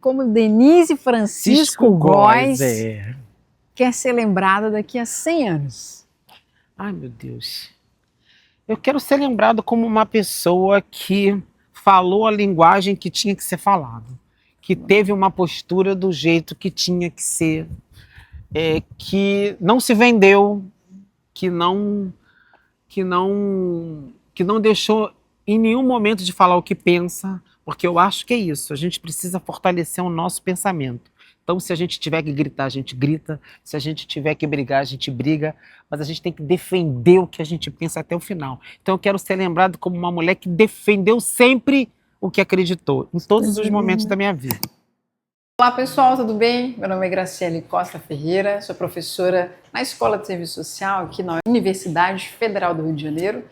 Como Denise Francisco Góes é. quer ser lembrada daqui a 100 anos? Ai, meu Deus. Eu quero ser lembrado como uma pessoa que falou a linguagem que tinha que ser falada, que teve uma postura do jeito que tinha que ser, que não se vendeu, que não, que não deixou em nenhum momento de falar o que pensa, porque eu acho que é isso. A gente precisa fortalecer o nosso pensamento. Então, se a gente tiver que gritar, a gente grita. Se a gente tiver que brigar, a gente briga. Mas a gente tem que defender o que a gente pensa até o final. Então, eu quero ser lembrado como uma mulher que defendeu sempre o que acreditou, em todos os momentos da minha vida. Olá pessoal, tudo bem? Meu nome é Graciele Costa Ferreira, sou professora na Escola de Serviço Social aqui na Universidade Federal do Rio de Janeiro.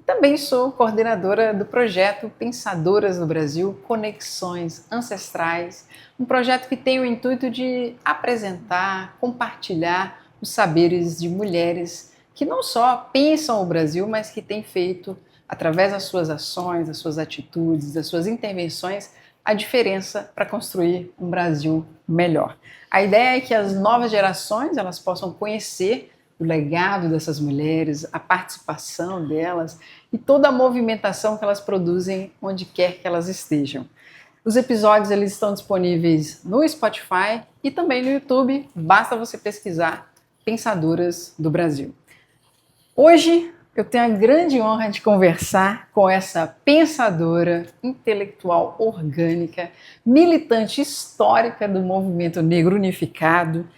Também sou coordenadora do projeto Pensadoras no Brasil, Conexões Ancestrais, um projeto que tem o intuito de apresentar, compartilhar os saberes de mulheres que não só pensam o Brasil, mas que têm feito, através das suas ações, das suas atitudes, das suas intervenções, a diferença para construir um Brasil melhor. A ideia é que as novas gerações elas possam conhecer o legado dessas mulheres, a participação delas e toda a movimentação que elas produzem onde quer que elas estejam. Os episódios eles estão disponíveis no Spotify e também no YouTube, basta você pesquisar Pensadoras do Brasil. Hoje eu tenho a grande honra de conversar com essa pensadora, intelectual orgânica, militante histórica do movimento negro unificado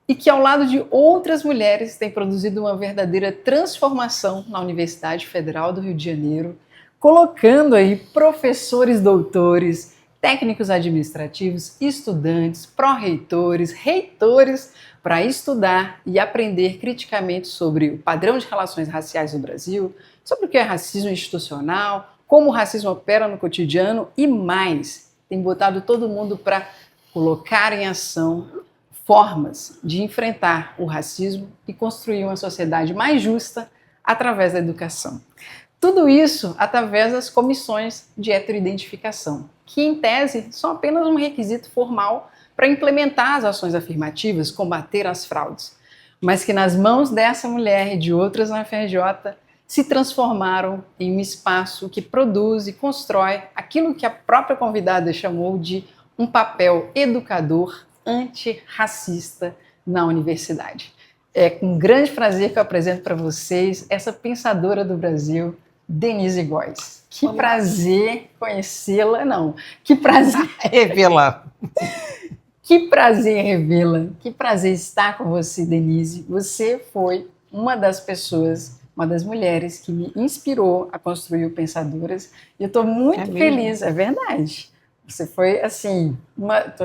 e que, ao lado de outras mulheres, tem produzido uma verdadeira transformação na Universidade Federal do Rio de Janeiro, colocando aí professores doutores, técnicos administrativos, estudantes, pró-reitores, reitores, para estudar e aprender criticamente sobre o padrão de relações raciais no Brasil, sobre o que é racismo institucional, como o racismo opera no cotidiano e mais. Tem botado todo mundo para colocar em ação formas de enfrentar o racismo e construir uma sociedade mais justa através da educação. Tudo isso através das comissões de heteroidentificação, que em tese são apenas um requisito formal para implementar as ações afirmativas, combater as fraudes, mas que nas mãos dessa mulher e de outras na FRJ se transformaram em um espaço que produz e constrói aquilo que a própria convidada chamou de um papel educador antirracista na universidade. É com grande prazer que eu apresento para vocês essa pensadora do Brasil, Denise Góes. Que Olá. prazer conhecê-la, não, que prazer Revela. Que prazer revê-la, que prazer estar com você, Denise. Você foi uma das pessoas, uma das mulheres que me inspirou a construir o Pensadoras. E eu estou muito feliz, é verdade. Você foi, assim,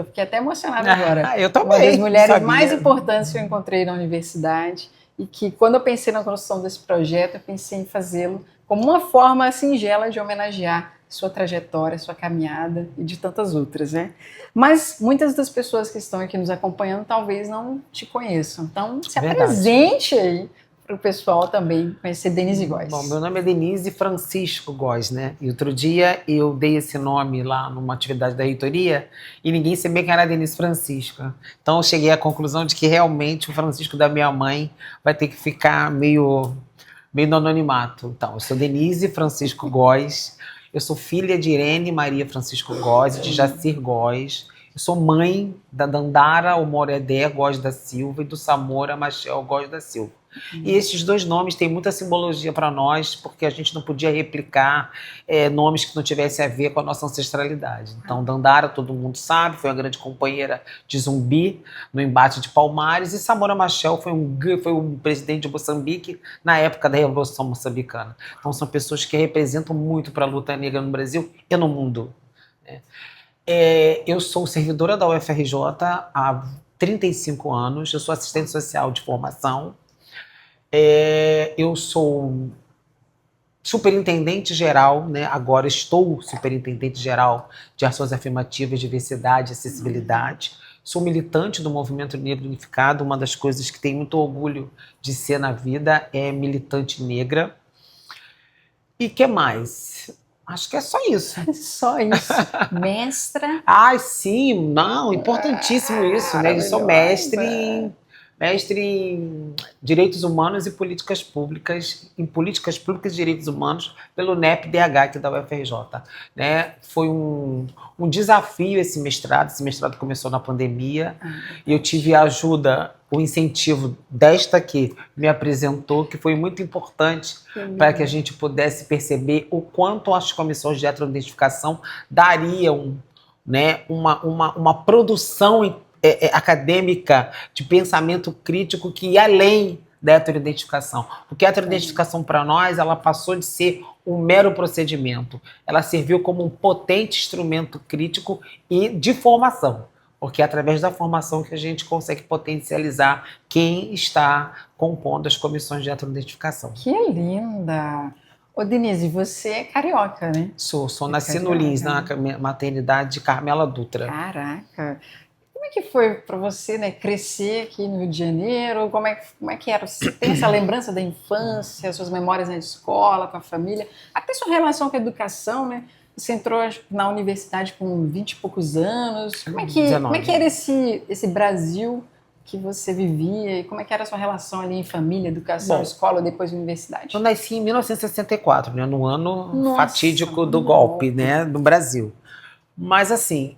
fiquei até emocionada agora. Eu também. Uma das mulheres mais importantes que eu encontrei na universidade e que, quando eu pensei na construção desse projeto, eu pensei em fazê-lo como uma forma singela de homenagear sua trajetória, sua caminhada e de tantas outras, né? Mas muitas das pessoas que estão aqui nos acompanhando talvez não te conheçam. Então, se apresente aí para o pessoal também conhecer Denise Góes. Bom, meu nome é Denise Francisco Góes, né? E outro dia eu dei esse nome lá numa atividade da reitoria e ninguém sabia quem era Denise Francisco. Então eu cheguei à conclusão de que realmente o Francisco da minha mãe vai ter que ficar meio no anonimato. Então, eu sou Denise Francisco Góes. Eu sou filha de Irene Maria Francisco Góes e de Jacir Góes. Eu sou mãe da Dandara Omoredé Góes da Silva e do Samora Machel Góes da Silva. E esses dois nomes têm muita simbologia para nós, porque a gente não podia replicar nomes que não tivessem a ver com a nossa ancestralidade. Então, Dandara, todo mundo sabe, foi uma grande companheira de Zumbi no embate de Palmares, e Samora Machel foi um presidente de Moçambique na época da Revolução Moçambicana. Então, são pessoas que representam muito para a luta negra no Brasil e no mundo. Eu sou servidora da UFRJ há 35 anos, eu sou assistente social de formação. Eu sou superintendente geral, né? Agora estou superintendente geral de ações afirmativas, diversidade e acessibilidade. Sou militante do Movimento Negro Unificado. Uma das coisas que tenho muito orgulho de ser na vida é militante negra. E que mais? Acho que é só isso. Só isso. Mestra. Ai, sim, não, importantíssimo isso, né? Eu sou Maravilhosa. mestre em Direitos Humanos e Políticas Públicas, em Políticas Públicas e Direitos Humanos, pelo NEP-DH aqui da UFRJ, né? Foi um desafio esse mestrado começou na pandemia, e eu tive a ajuda, o incentivo desta que me apresentou, que foi muito importante para que a gente pudesse perceber o quanto as comissões de heteroidentificação dariam, né, uma produção acadêmica de pensamento crítico que ia além da heteroidentificação. Porque a heteroidentificação, para nós, ela passou de ser um mero procedimento. Ela serviu como um potente instrumento crítico e de formação. Porque é através da formação que a gente consegue potencializar quem está compondo as comissões de heteroidentificação. Que linda! Ô, Denise, você é carioca, né? Sou É nasci no carioca, Lins, na né? maternidade de Carmela Dutra. Caraca! Como é que foi para você, né, crescer aqui no Rio de Janeiro? Como é que era? Você tem essa lembrança da infância, suas memórias na escola, com a família, até sua relação com a educação, né? Você entrou na universidade com 20 e poucos anos. Como é que 19. era esse Brasil que você vivia? E como é que era a sua relação ali em família, educação, Bom, escola, depois universidade? eu nasci em 1964, né, no ano Nossa, fatídico do golpe, né, no Brasil. Mas, assim,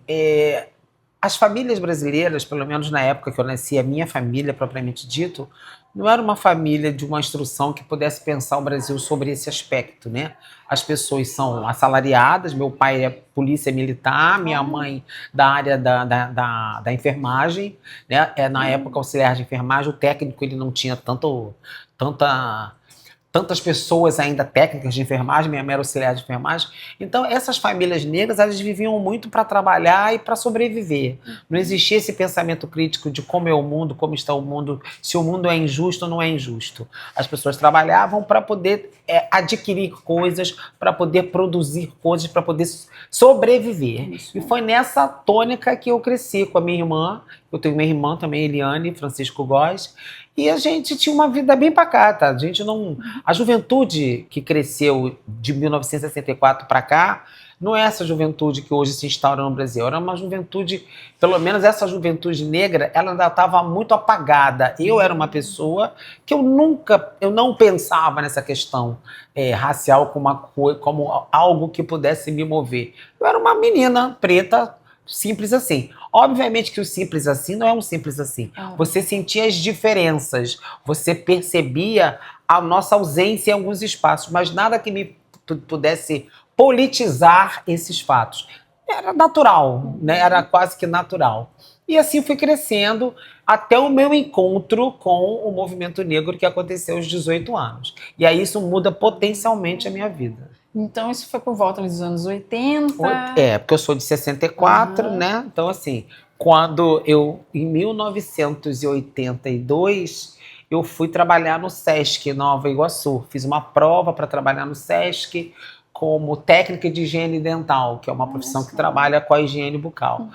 as famílias brasileiras, pelo menos na época que eu nasci, a minha família, propriamente dito, não era uma família de uma instrução que pudesse pensar o Brasil sobre esse aspecto, né? As pessoas são assalariadas, meu pai é polícia militar, minha mãe da área da enfermagem, né? Na época, auxiliar de enfermagem, o técnico ele não tinha tanta tantas pessoas ainda técnicas de enfermagem, minha mãe era auxiliar de enfermagem. Então, essas famílias negras, elas viviam muito para trabalhar e para sobreviver. Não existia esse pensamento crítico de como é o mundo, como está o mundo, se o mundo é injusto ou não é injusto. As pessoas trabalhavam para poder adquirir coisas, para poder produzir coisas, para poder sobreviver. Isso. E foi nessa tônica que eu cresci com a minha irmã. Eu tenho uma irmã também, Eliane Francisco Góes, e a gente tinha uma vida bem pacata. A gente não, a juventude que cresceu de 1964 para cá não é essa juventude que hoje se instaura no Brasil. Era uma juventude, pelo menos essa juventude negra, ela ainda estava muito apagada. Eu era uma pessoa que eu não pensava nessa questão racial como algo que pudesse me mover. Eu era uma menina preta, simples assim. Obviamente que o simples assim não é um simples assim. Você sentia as diferenças, você percebia a nossa ausência em alguns espaços, mas nada que me pudesse politizar esses fatos. Era natural, né? Era quase que natural. E assim fui crescendo até o meu encontro com o movimento negro que aconteceu aos 18 anos. E aí isso muda potencialmente a minha vida. Então, isso foi por volta dos anos 80. Porque eu sou de 64, né? Então, assim, em 1982, eu fui trabalhar no Sesc Nova Iguaçu. Fiz uma prova para trabalhar no Sesc como técnica de higiene dental, que é uma profissão que trabalha com a higiene bucal.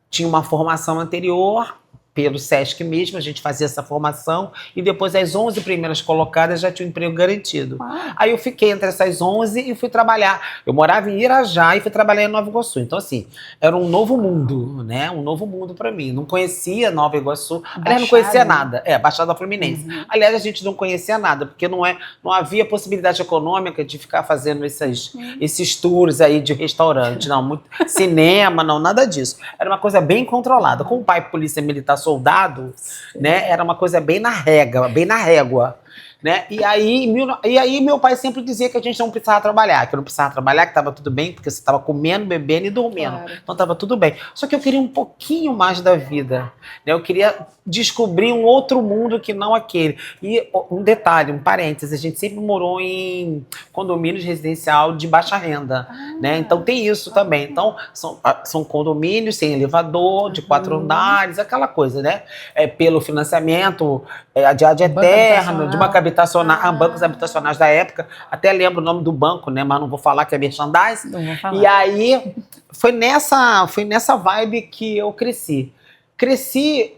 Tinha uma formação anterior pelo Sesc mesmo, a gente fazia essa formação e depois as 11 primeiras colocadas já tinham um emprego garantido. Aí eu fiquei entre essas 11 e fui trabalhar. Eu morava em Irajá e fui trabalhar em Nova Iguaçu. Então, assim, era um novo mundo, né? Um novo mundo para mim. Não conhecia Nova Iguaçu. Aliás, não conhecia nada. Baixada Fluminense. Aliás, a gente não conhecia nada, porque não havia possibilidade econômica de ficar fazendo esses tours aí de restaurante, não, muito cinema, não, nada disso. Era uma coisa bem controlada. Com o pai polícia militar soldado, né? Era uma coisa bem na régua, né? E aí meu pai sempre dizia que a gente não precisava trabalhar, que eu não precisava trabalhar, que estava tudo bem, porque você estava comendo, bebendo e dormindo. Claro. Então estava tudo bem. Só que eu queria um pouquinho mais da vida, né? Eu queria descobrir um outro mundo que não aquele. E um detalhe, um parênteses, a gente sempre morou em condomínios residencial de baixa renda, né? Então tem isso também. Então são condomínios sem elevador, de 4 andares, aquela coisa, né? Pelo financiamento, de eterno, de banco habitacional, bancos habitacionais da época. Até lembro o nome do banco, né? Mas não vou falar que é merchandise. Não vou falar. E aí foi nessa vibe que eu cresci. Cresci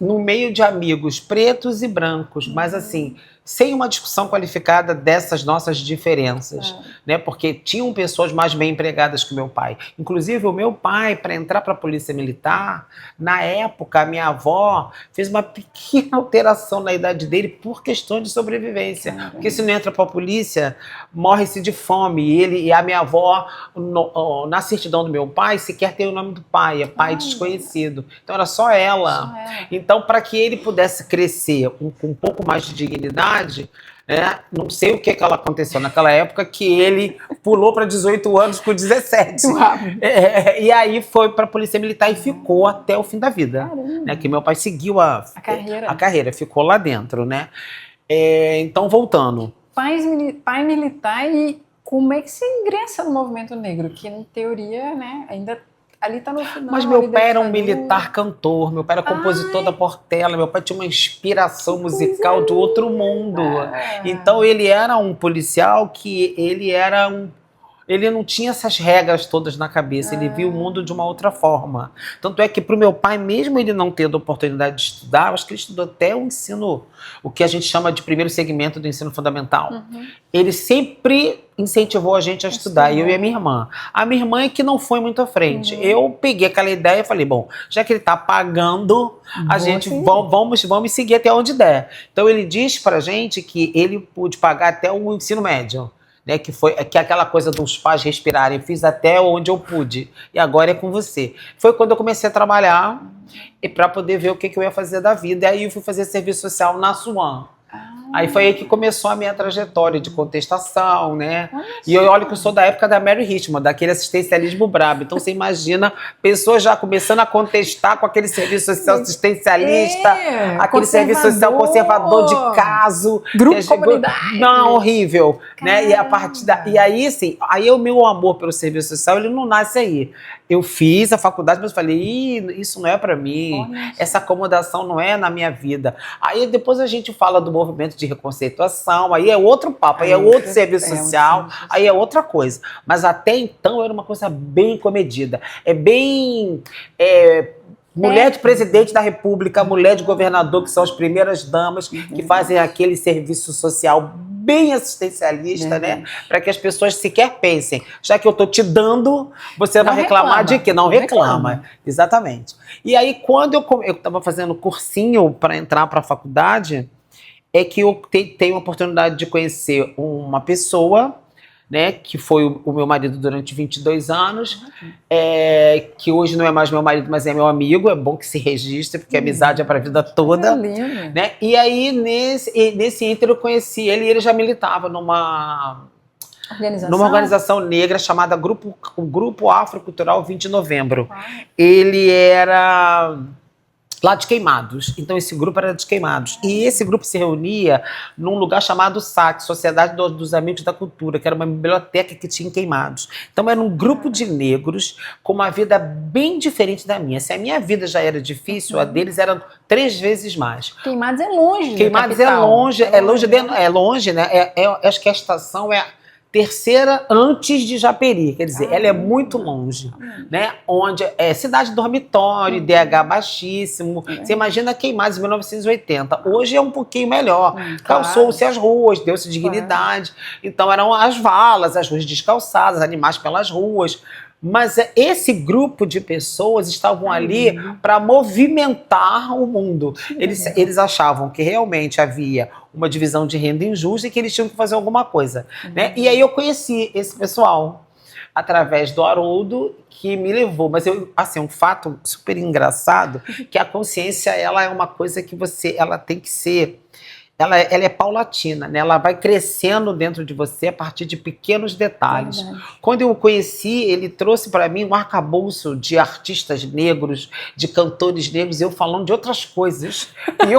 no meio de amigos pretos e brancos, mas assim, sem uma discussão qualificada dessas nossas diferenças, né? Porque tinham pessoas mais bem empregadas que o meu pai. Inclusive, o meu pai, para entrar para a Polícia Militar, na época, a minha avó fez uma pequena alteração na idade dele por questão de sobrevivência. Porque se não entra para a polícia, morre-se de fome. E a minha avó, na certidão do meu pai, sequer tem o nome do pai, é pai desconhecido. Então, era só ela. Então, para que ele pudesse crescer com um pouco mais de dignidade, né? Não sei o que ela aconteceu naquela época que ele pulou para 18 anos com 17. E aí foi para a Polícia Militar e ficou até o fim da vida. Né? Que meu pai seguiu a carreira, ficou lá dentro. Né? Então, voltando. Pai militar, e como é que você ingressa no movimento negro? Que, em teoria, né, ainda... Ali tá no final. Mas meu pai era um militar cantor, meu pai era compositor da Portela, meu pai tinha uma inspiração musical de outro mundo. Então ele era um policial que ele não tinha essas regras todas na cabeça, ele via o mundo de uma outra forma. Tanto é que para o meu pai, mesmo ele não tendo oportunidade de estudar, eu acho que ele estudou até o ensino, o que a gente chama de primeiro segmento do ensino fundamental. Ele sempre incentivou a gente a estudar, eu e a minha irmã. A minha irmã é que não foi muito à frente. Eu peguei aquela ideia e falei, bom, já que ele está pagando, vamos seguir até onde der. Então ele diz pra gente que ele pôde pagar até o ensino médio. Né, que é aquela coisa dos pais respirarem, fiz até onde eu pude, e agora é com você. Foi quando eu comecei a trabalhar para poder ver o que eu ia fazer da vida, e aí eu fui fazer serviço social na SUAM. Aí foi aí que começou a minha trajetória de contestação, né? E eu olho que eu sou da época da Mary Richmond, daquele assistencialismo brabo. Então você imagina pessoas já começando a contestar com aquele serviço social assistencialista, aquele serviço social conservador de caso. Grupo comunidade. Não, horrível. Né? E a partir e aí, assim, aí o meu amor pelo serviço social, ele não nasce aí. Eu fiz a faculdade, mas eu falei, isso não é para mim, essa acomodação não é na minha vida. Aí depois a gente fala do movimento de reconceituação, aí é outro papo, aí é outro serviço social, aí é outra coisa. Mas até então era uma coisa bem comedida. Mulher de presidente da República, mulher de governador, que são as primeiras damas que fazem aquele serviço social bem assistencialista, né? Para que as pessoas sequer pensem, já que eu estou te dando, você vai reclamar de quê? Não reclama. Exatamente. E aí, quando eu estava fazendo cursinho para entrar para a faculdade, é que eu tenho a oportunidade de conhecer uma pessoa, né, que foi o meu marido durante 22 anos, que hoje não é mais meu marido, mas é meu amigo. É bom que se registre, porque a amizade é para a vida toda. Né? E aí, nesse ínter, eu conheci ele, e ele já militava numa organização negra chamada Grupo Afrocultural 20 de Novembro. Ele era lá de Queimados. Então esse grupo era de Queimados. E esse grupo se reunia num lugar chamado SAC, Sociedade dos Amigos da Cultura, que era uma biblioteca que tinha em Queimados. Então era um grupo de negros com uma vida bem diferente da minha. Se a minha vida já era difícil, a deles era 3 vezes mais. Queimados é longe. Queimados é longe, né? Acho que a estação é terceira antes de Japeri, quer dizer, ela é muito longe, né? Onde é cidade dormitório, DH baixíssimo. Você imagina Queimados em 1980. Hoje é um pouquinho melhor. Calçou-se as ruas, deu-se dignidade. Então eram as valas, as ruas descalçadas, animais pelas ruas. Mas esse grupo de pessoas estavam ali para movimentar o mundo. Eles achavam que realmente havia uma divisão de renda injusta e que eles tinham que fazer alguma coisa. Né? E aí eu conheci esse pessoal através do Haroldo, que me levou. Mas um fato super engraçado, que a consciência, ela é uma coisa que ela tem que ser... Ela é paulatina, né? Ela vai crescendo dentro de você a partir de pequenos detalhes. Quando eu o conheci, ele trouxe para mim um arcabouço de artistas negros, de cantores negros, eu falando de outras coisas. E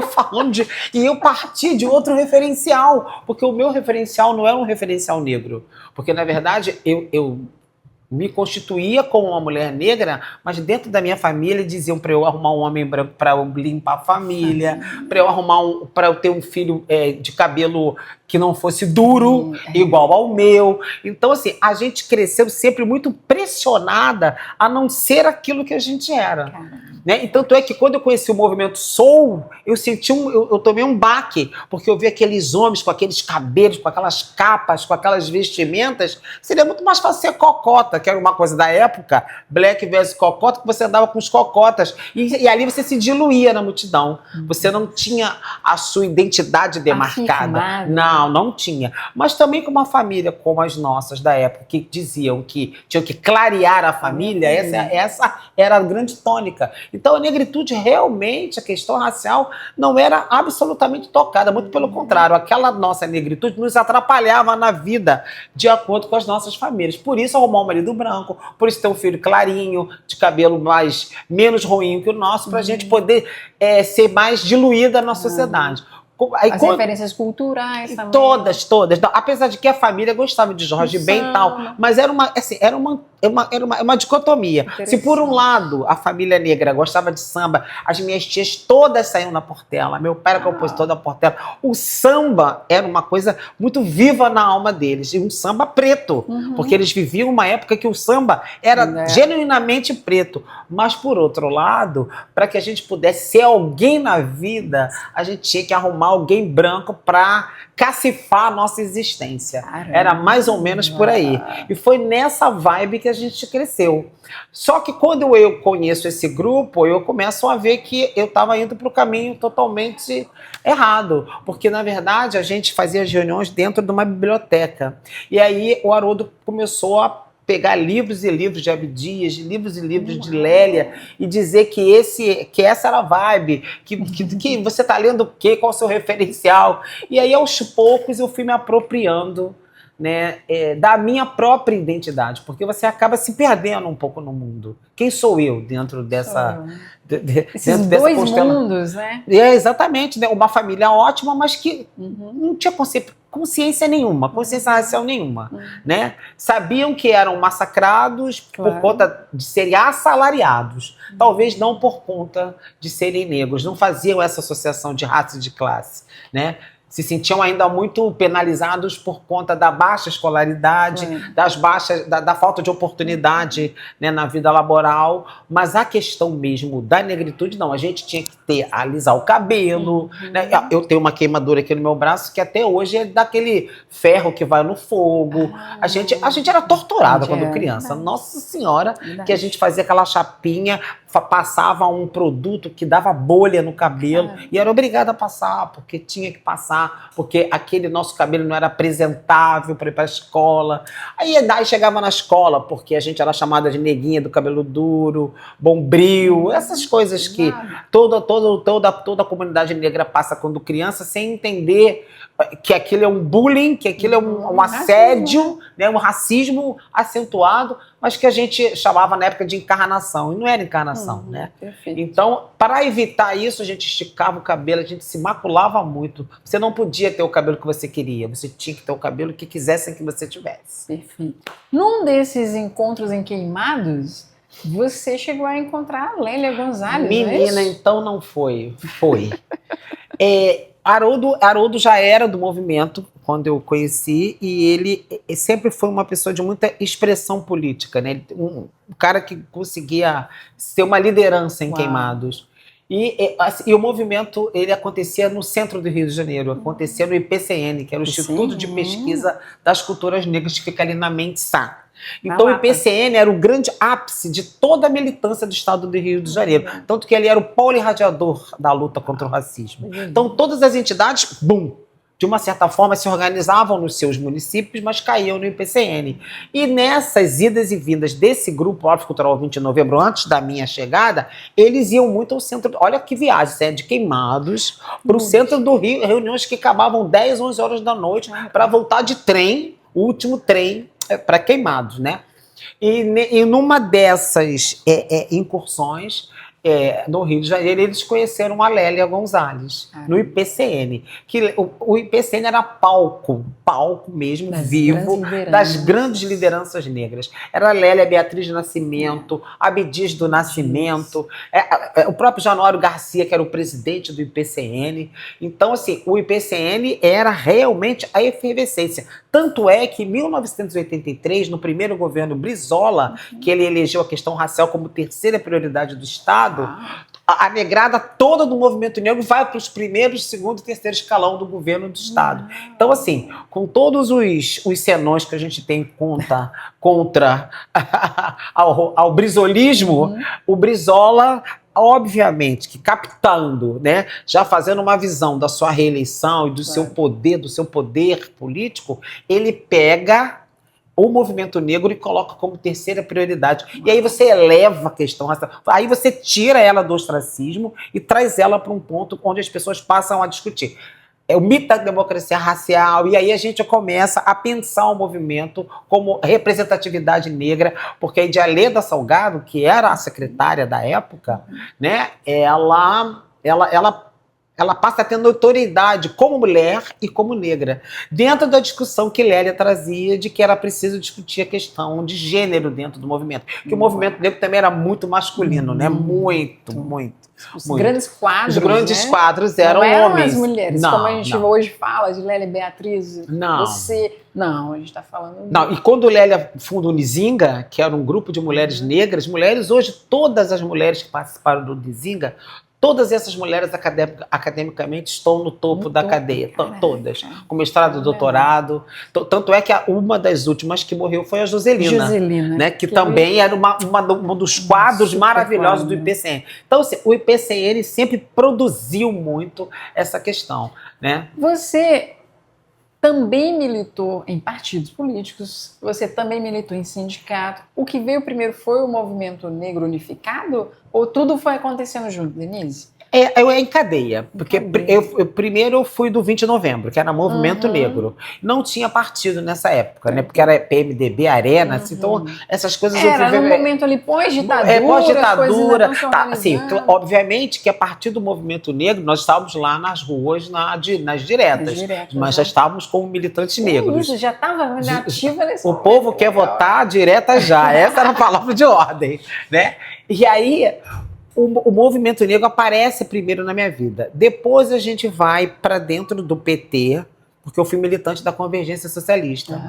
eu parti de outro referencial, porque o meu referencial não é um referencial negro. Porque, na verdade, eu me constituía como uma mulher negra, mas dentro da minha família diziam para eu arrumar um homem branco para eu limpar a família, para eu ter um filho de cabelo que não fosse duro, igual ao meu. Então, assim, a gente cresceu sempre muito pressionada a não ser aquilo que a gente era. Né? E tanto é que quando eu conheci o movimento Soul, eu senti eu tomei um baque, porque eu vi aqueles homens com aqueles cabelos, com aquelas capas, com aquelas vestimentas. Seria muito mais fácil ser cocota, que era uma coisa da época, black versus cocota, que você andava com os cocotas. E ali você se diluía na multidão. Você não tinha a sua identidade demarcada. Não tinha. Mas também com uma família como as nossas da época, que diziam que tinham que clarear a família, essa era a grande tônica. Então a negritude realmente, a questão racial, não era absolutamente tocada, muito pelo contrário, aquela nossa negritude nos atrapalhava na vida de acordo com as nossas famílias. Por isso arrumar um marido branco, por isso ter um filho clarinho, de cabelo menos ruim que o nosso, para a gente poder ser mais diluída na sociedade. As referências culturais também. Todas. Não, apesar de que a família gostava de Jorge Ben e tal, mas era uma dicotomia. Se por um lado a família negra gostava de samba, as minhas tias todas saíam na Portela, meu pai era compositor da Portela, o samba era uma coisa muito viva na alma deles, e um samba preto, porque eles viviam uma época que o samba era genuinamente preto. Mas por outro lado, para que a gente pudesse ser alguém na vida, a gente tinha que arrumar alguém branco para cacifar a nossa existência. Caramba. Era mais ou menos por aí. E foi nessa vibe que a gente cresceu. Só que quando eu conheço esse grupo, eu começo a ver que eu estava indo para o caminho totalmente errado. Porque, na verdade, a gente fazia as reuniões dentro de uma biblioteca. E aí o Haroldo começou a pegar livros e livros de Abdias, livros e livros de Lélia, e dizer que essa era a vibe, que você está lendo o quê, qual é o seu referencial. E aí, aos poucos, eu fui me apropriando, né, da minha própria identidade, porque você acaba se perdendo um pouco no mundo. Quem sou eu dentro dessa... Esses dois mundos, né? Exatamente, né? Uma família ótima, mas que não tinha consciência nenhuma, consciência racial nenhuma, né? Sabiam que eram massacrados por conta de serem assalariados, talvez não por conta de serem negros, não faziam essa associação de raça e de classe, né? Se sentiam ainda muito penalizados por conta da baixa escolaridade, da falta de oportunidade, né, na vida laboral. Mas a questão mesmo da negritude, não. A gente tinha que alisar o cabelo. Né? Eu tenho uma queimadura aqui no meu braço que até hoje é daquele ferro que vai no fogo. A gente era torturada quando criança. Nossa Senhora, que a gente fazia aquela chapinha, passava um produto que dava bolha no cabelo e era obrigada a passar, porque tinha que passar, porque aquele nosso cabelo não era apresentável para ir para a escola. Aí chegava na escola, porque a gente era chamada de neguinha do cabelo duro, bombril, essas coisas que toda a comunidade negra passa quando criança, sem entender que aquilo é um bullying, que aquilo é um assédio, né, um racismo acentuado, mas que a gente chamava na época de encarnação, e não era encarnação, né? Perfeito. Então, para evitar isso, a gente esticava o cabelo, a gente se maculava muito. Você não podia ter o cabelo que você queria, você tinha que ter o cabelo que quisessem que você tivesse. Perfeito. Num desses encontros em Queimados, você chegou a encontrar a Lélia Gonzalez, Menina, não é isso? então não foi. Foi. Haroldo já era do movimento quando eu conheci, e ele sempre foi uma pessoa de muita expressão política, né? Um cara que conseguia ser uma liderança em Queimados. E o movimento ele acontecia no centro do Rio de Janeiro, acontecia no IPCN, que era o Instituto de Pesquisa das Culturas Negras, que fica ali na Mente Sá. Então o IPCN era o grande ápice de toda a militância do estado do Rio de Janeiro. Tanto que ele era o polo irradiador da luta contra o racismo. Então todas as entidades, de uma certa forma se organizavam nos seus municípios, mas caíam no IPCN. E nessas idas e vindas desse grupo Arte Cultural 20 de Novembro, antes da minha chegada, eles iam muito ao centro. Olha que viagem, de Queimados para o centro do Rio, reuniões que acabavam 10, 11 horas da noite, para voltar de trem, o último trem, para Queimados, né? E numa dessas incursões, no Rio de Janeiro, eles conheceram a Lélia Gonzalez, no IPCN. Que o IPCN era palco mesmo, vivo, das grandes lideranças negras. Era a Lélia Beatriz do Nascimento, Abdias do Nascimento, o próprio Januário Garcia, que era o presidente do IPCN. Então, assim, o IPCN era realmente a efervescência. Tanto é que em 1983, no primeiro governo Brizola, que ele elegeu a questão racial como terceira prioridade do Estado, a negrada toda do movimento negro vai para os primeiros, segundo e terceiro escalão do governo do Estado. Então, assim, com todos os senões que a gente tem contra ao brizolismo, o Brizola, obviamente, que captando, né, já fazendo uma visão da sua reeleição e do seu poder político, ele pega o movimento negro e coloca como terceira prioridade. E aí você eleva a questão racial. Aí você tira ela do ostracismo e traz ela para um ponto onde as pessoas passam a discutir. É o mito da democracia racial, e aí a gente começa a pensar o movimento como representatividade negra, porque a Idialeda Salgado, que era a secretária da época, né, ela passa a ter notoriedade como mulher e como negra, dentro da discussão que Lélia trazia de que era preciso discutir a questão de gênero dentro do movimento, que o movimento negro também era muito masculino, né? Muito. Os grandes quadros, Os grandes quadros eram homens. As mulheres, como a gente hoje fala de Lélia Beatriz, você... Não, a gente está falando... Não, e quando Lélia funda o Nizinga, que era um grupo de mulheres negras, hoje, todas as mulheres que participaram do Nizinga, todas essas mulheres academicamente estão no topo da cadeia, todas, com mestrado, doutorado. Tanto é que uma das últimas que morreu foi a Joselina, né, que também era um dos quadros maravilhosos do IPCN. Então, assim, o IPCN sempre produziu muito essa questão, né? Você também militou em partidos políticos, você também militou em sindicato. O que veio primeiro foi o movimento negro unificado ou tudo foi acontecendo junto, Denise? Eu em cadeia, porque primeiro eu fui do 20 de novembro, que era Movimento Negro. Não tinha partido nessa época, né? Porque era PMDB, Arena, assim, então essas coisas... Era no momento ali pós-ditadura. Pós-ditadura. Assim, obviamente que a partir do Movimento Negro, nós estávamos lá nas ruas, nas diretas, mas já estávamos como militantes negros. Isso, já estava ativa nesse O povo quer votar direta já, essa era a palavra de ordem, né? E aí... O movimento negro aparece primeiro na minha vida. Depois a gente vai para dentro do PT, porque eu fui militante da Convergência Socialista.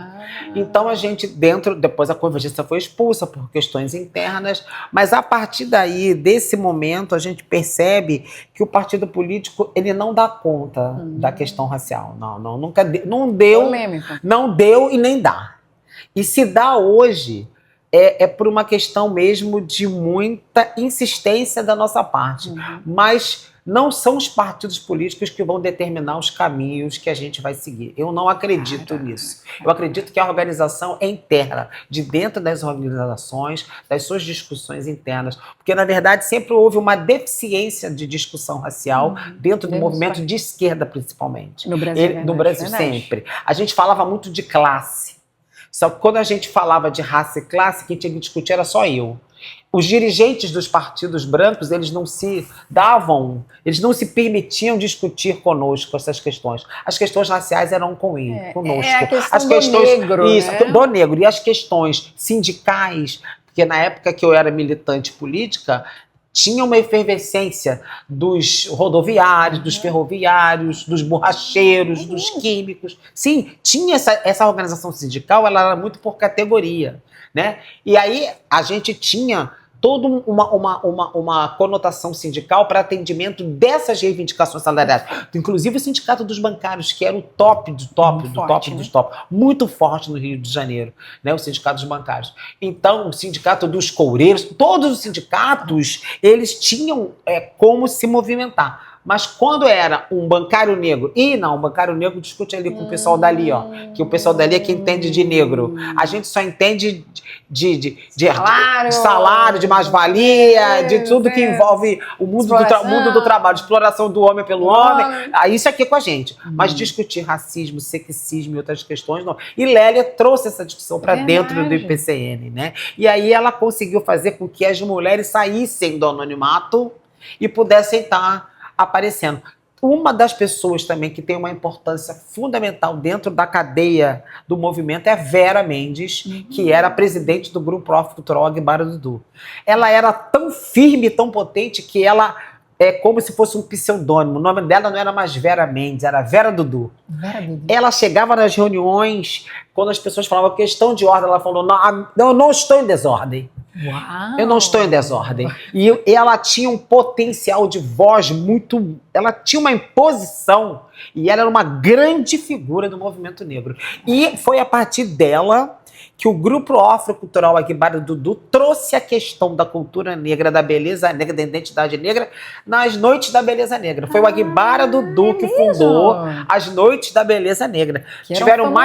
Então a gente depois a Convergência foi expulsa por questões internas, mas a partir daí, desse momento, a gente percebe que o partido político ele não dá conta da questão racial. Nunca não deu, polêmica. Não deu e nem dá. E se dá hoje... É por uma questão mesmo de muita insistência da nossa parte. Mas não são os partidos políticos que vão determinar os caminhos que a gente vai seguir. Eu não acredito nisso. Eu acredito que a organização é interna, de dentro das organizações, das suas discussões internas. Porque, na verdade, sempre houve uma deficiência de discussão racial dentro do movimento de esquerda, principalmente. No Brasil, no Brasil sempre. A gente falava muito de classe. Só que quando a gente falava de raça e classe, quem tinha que discutir era só eu. Os dirigentes dos partidos brancos, eles não se permitiam discutir conosco essas questões. As questões raciais eram conosco. A questão do negro, né? Do negro. E as questões sindicais, porque na época que eu era militante política, tinha uma efervescência dos rodoviários, dos ferroviários, dos borracheiros, dos químicos. Sim, tinha essa organização sindical, ela era muito por categoria, né? E aí a gente tinha toda uma conotação sindical para atendimento dessas reivindicações salariais. Inclusive o Sindicato dos Bancários, que era o top dos top, muito forte no Rio de Janeiro, né? O Sindicato dos Bancários. Então, o Sindicato dos Coureiros, todos os sindicatos, eles tinham como se movimentar. Mas quando era um bancário negro, o bancário negro discute ali com o pessoal dali, ó, que o pessoal dali é que entende de negro. A gente só entende de salário, de mais-valia, de tudo que envolve o mundo do trabalho, de exploração do homem pelo homem. Isso aqui com a gente. Mas discutir racismo, sexismo e outras questões, não. E Lélia trouxe essa discussão para dentro do IPCN, né? E aí ela conseguiu fazer com que as mulheres saíssem do anonimato e pudessem estar aparecendo. Uma das pessoas também que tem uma importância fundamental dentro da cadeia do movimento é a Vera Mendes, que era a presidente do Grupo Afrocultural Aguibara Dudu. Ela era tão firme, tão potente, que ela é como se fosse um pseudônimo. O nome dela não era mais Vera Mendes, era Vera Dudu. Ela chegava nas reuniões, quando as pessoas falavam questão de ordem, ela falou, não, eu não estou em desordem. Uau. Eu não estou em desordem. E ela tinha um potencial de voz muito... Ela tinha uma imposição e ela era uma grande figura do movimento negro. E foi a partir dela que o Grupo Afrocultural Aguibara Dudu trouxe a questão da cultura negra, da beleza negra, da identidade negra, nas Noites da Beleza Negra. Foi o Aguibara Dudu que fundou as Noites da Beleza Negra. Que tiveram tiveram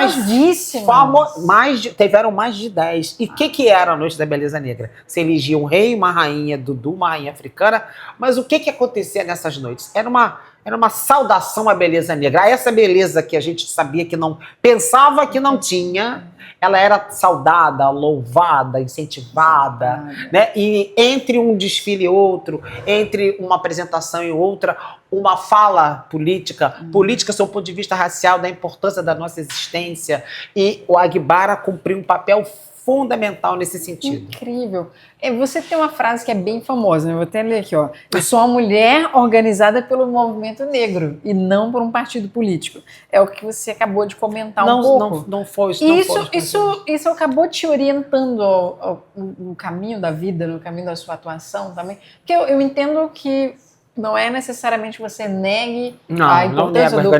mais de 10. E o que era a Noite da Beleza Negra? Se elegia um rei, uma rainha Dudu, uma rainha africana, mas o que acontecia nessas noites? Era uma saudação à beleza negra. Essa beleza que a gente sabia que não... Pensava que não tinha... Ela era saudada, louvada, incentivada, né? E entre um desfile e outro, entre uma apresentação e outra, uma fala política, política sob o ponto de vista racial, da importância da nossa existência. E o Aguibara cumpriu um papel fundamental nesse sentido. Incrível. Você tem uma frase que é bem famosa, né? Eu vou até ler aqui, ó. Eu sou uma mulher organizada pelo movimento negro e não por um partido político. É o que você acabou de comentar um pouco. Não foi isso acabou te orientando no caminho da vida, no caminho da sua atuação também? Porque eu entendo que não é necessariamente você negue a importância do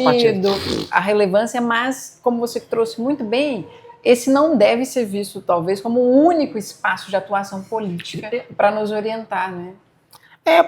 partido, a relevância, mas, como você trouxe muito bem, esse não deve ser visto, talvez, como o único espaço de atuação política para nos orientar, né?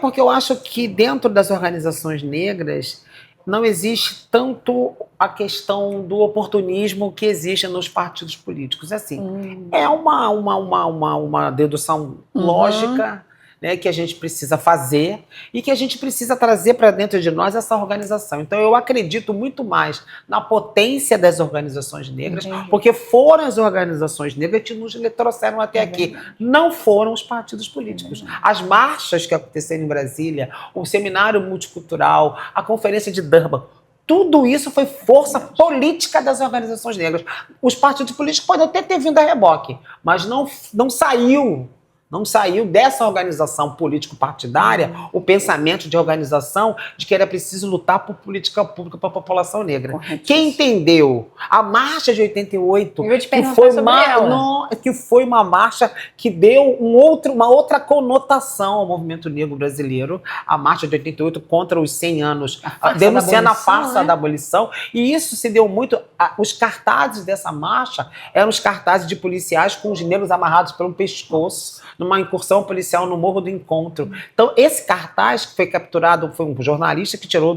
Porque eu acho que dentro das organizações negras não existe tanto a questão do oportunismo que existe nos partidos políticos. Assim, é uma dedução lógica, né, que a gente precisa fazer e que a gente precisa trazer para dentro de nós essa organização. Então eu acredito muito mais na potência das organizações negras, porque foram as organizações negras que nos trouxeram até aqui, não foram os partidos políticos. As marchas que aconteceram em Brasília, o seminário multicultural, a conferência de Durban, tudo isso foi força política das organizações negras. Os partidos políticos podem até ter vindo a reboque, mas não saiu dessa organização político-partidária o pensamento de organização de que era preciso lutar por política pública para a população negra. Quem entendeu a marcha de 88, que foi uma marcha que deu uma outra conotação ao movimento negro brasileiro, a marcha de 88 contra os 100 anos, denunciando a farsa da abolição, e isso se deu muito... Os cartazes dessa marcha eram os cartazes de policiais com os negros amarrados pelo pescoço, numa incursão policial no Morro do Encontro. Então, esse cartaz que foi capturado, foi um jornalista que tirou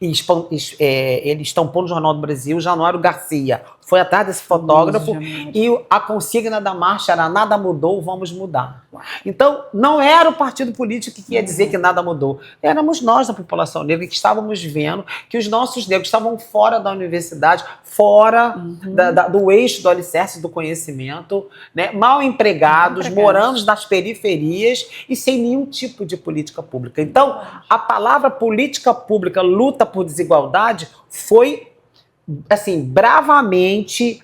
ele estampou no Jornal do Brasil, Januário Garcia. Foi atrás desse fotógrafo e a consigna da marcha era nada mudou, vamos mudar. Então, não era o partido político que ia dizer que nada mudou. Éramos nós, da população negra, que estávamos vendo que os nossos negros estavam fora da universidade, fora do eixo do alicerce do conhecimento, né? Mal empregados, morando nas periferias e sem nenhum tipo de política pública. Então, a palavra política pública, luta por desigualdade, foi assim, bravamente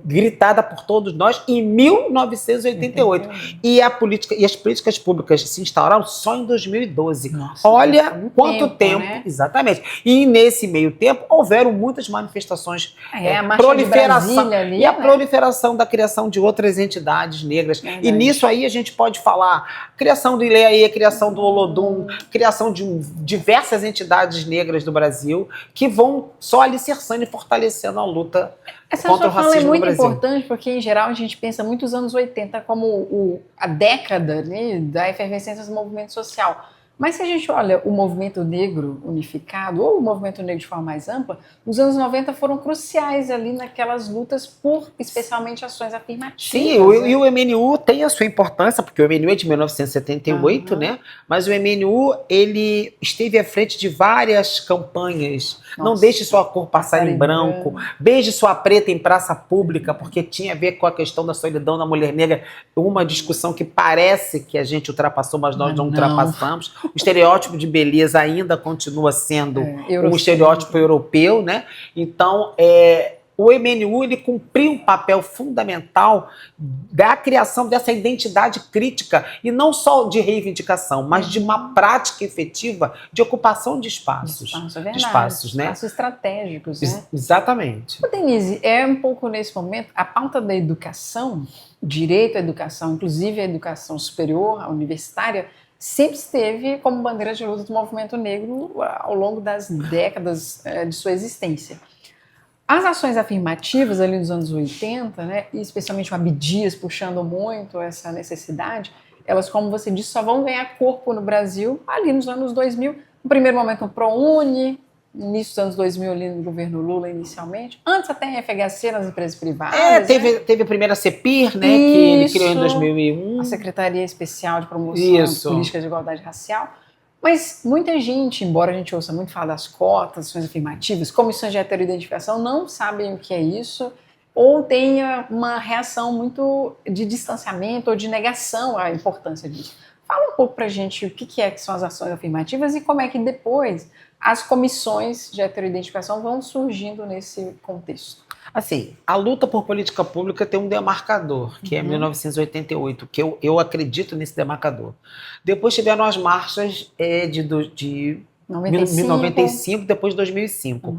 gritada por todos nós em 1988. E as políticas públicas se instauraram só em 2012. Nossa, olha quanto tempo, né? Exatamente. E nesse meio tempo houveram muitas manifestações, a proliferação ali, e a proliferação da criação de outras entidades negras. E nisso aí a gente pode falar criação do Ileaê, criação do Olodum, criação de diversas entidades negras do Brasil que vão só alicerçando e fortalecendo a luta contra o racismo no Brasil. Essa sua fala é muito importante porque, em geral, a gente pensa muito os anos 80 como a década, né, da efervescência do movimento social. Mas se a gente olha o movimento negro unificado, ou o movimento negro de forma mais ampla, os anos 90 foram cruciais ali naquelas lutas por, especialmente, ações afirmativas. Sim, e o MNU tem a sua importância, porque o MNU é de 1978, né? Mas o MNU, ele esteve à frente de várias campanhas. Nossa. Não deixe sua cor passar em branco, beije sua preta em praça pública, porque tinha a ver com a questão da solidão da mulher negra, uma discussão que parece que a gente ultrapassou, mas nós não ultrapassamos. O estereótipo de beleza ainda continua sendo um estereótipo europeu, né? Então, o MNU ele cumpriu um papel fundamental da criação dessa identidade crítica, e não só de reivindicação, mas de uma prática efetiva de ocupação de espaços. De espaços, né? Espaços estratégicos, né? Exatamente. Denise, é um pouco nesse momento, a pauta da educação, direito à educação, inclusive a educação superior, a universitária, sempre esteve como bandeira de luta do movimento negro ao longo das décadas de sua existência. As ações afirmativas ali dos anos 80, né, e especialmente o Abdias puxando muito essa necessidade, elas, como você disse, só vão ganhar corpo no Brasil ali nos anos 2000. No primeiro momento, o ProUni, no início dos anos 2000, ali no governo Lula, inicialmente. Antes até a FHC nas empresas privadas. Teve a primeira CEPIR, né, que ele criou em 2001. A Secretaria Especial de Promoção de Políticas de Igualdade Racial. Mas muita gente, embora a gente ouça muito falar das cotas, ações afirmativas, comissões de heteroidentificação, não sabem o que é isso, ou tenha uma reação muito de distanciamento ou de negação à importância disso. Fala um pouco pra gente o que são as ações afirmativas e como é que depois as comissões de heteroidentificação vão surgindo nesse contexto. Assim, a luta por política pública tem um demarcador, que é 1988, que eu acredito nesse demarcador. Depois tiveram as marchas de 95, depois de 2005.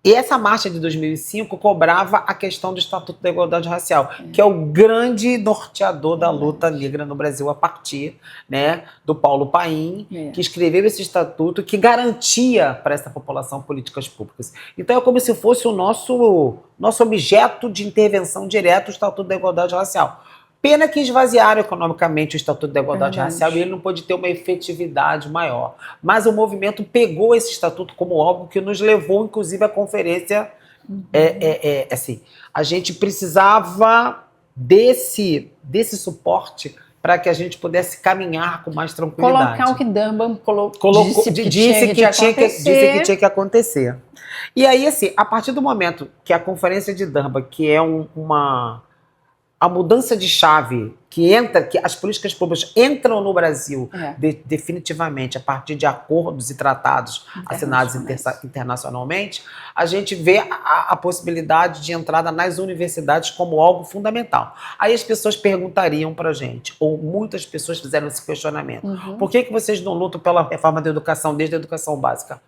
E essa marcha de 2005 cobrava a questão do Estatuto da Igualdade Racial, que é o grande norteador da luta negra no Brasil, a partir, né, do Paulo Paim, que escreveu esse estatuto que garantia para essa população políticas públicas. Então é como se fosse o nosso objeto de intervenção direta, o Estatuto da Igualdade Racial. Pena que esvaziaram economicamente o Estatuto da Igualdade Racial e ele não pôde ter uma efetividade maior. Mas o movimento pegou esse estatuto como algo que nos levou, inclusive, à conferência. Assim, a gente precisava desse suporte para que a gente pudesse caminhar com mais tranquilidade. Colocar o que Durban disse que tinha que acontecer. E aí, assim, a partir do momento que a conferência de Durban, que é a mudança de chave que as políticas públicas entram no Brasil definitivamente a partir de acordos e tratados assinados internacionalmente, a gente vê a possibilidade de entrada nas universidades como algo fundamental. Aí as pessoas perguntariam pra gente, ou muitas pessoas fizeram esse questionamento, por que vocês não lutam pela reforma da educação desde a educação básica?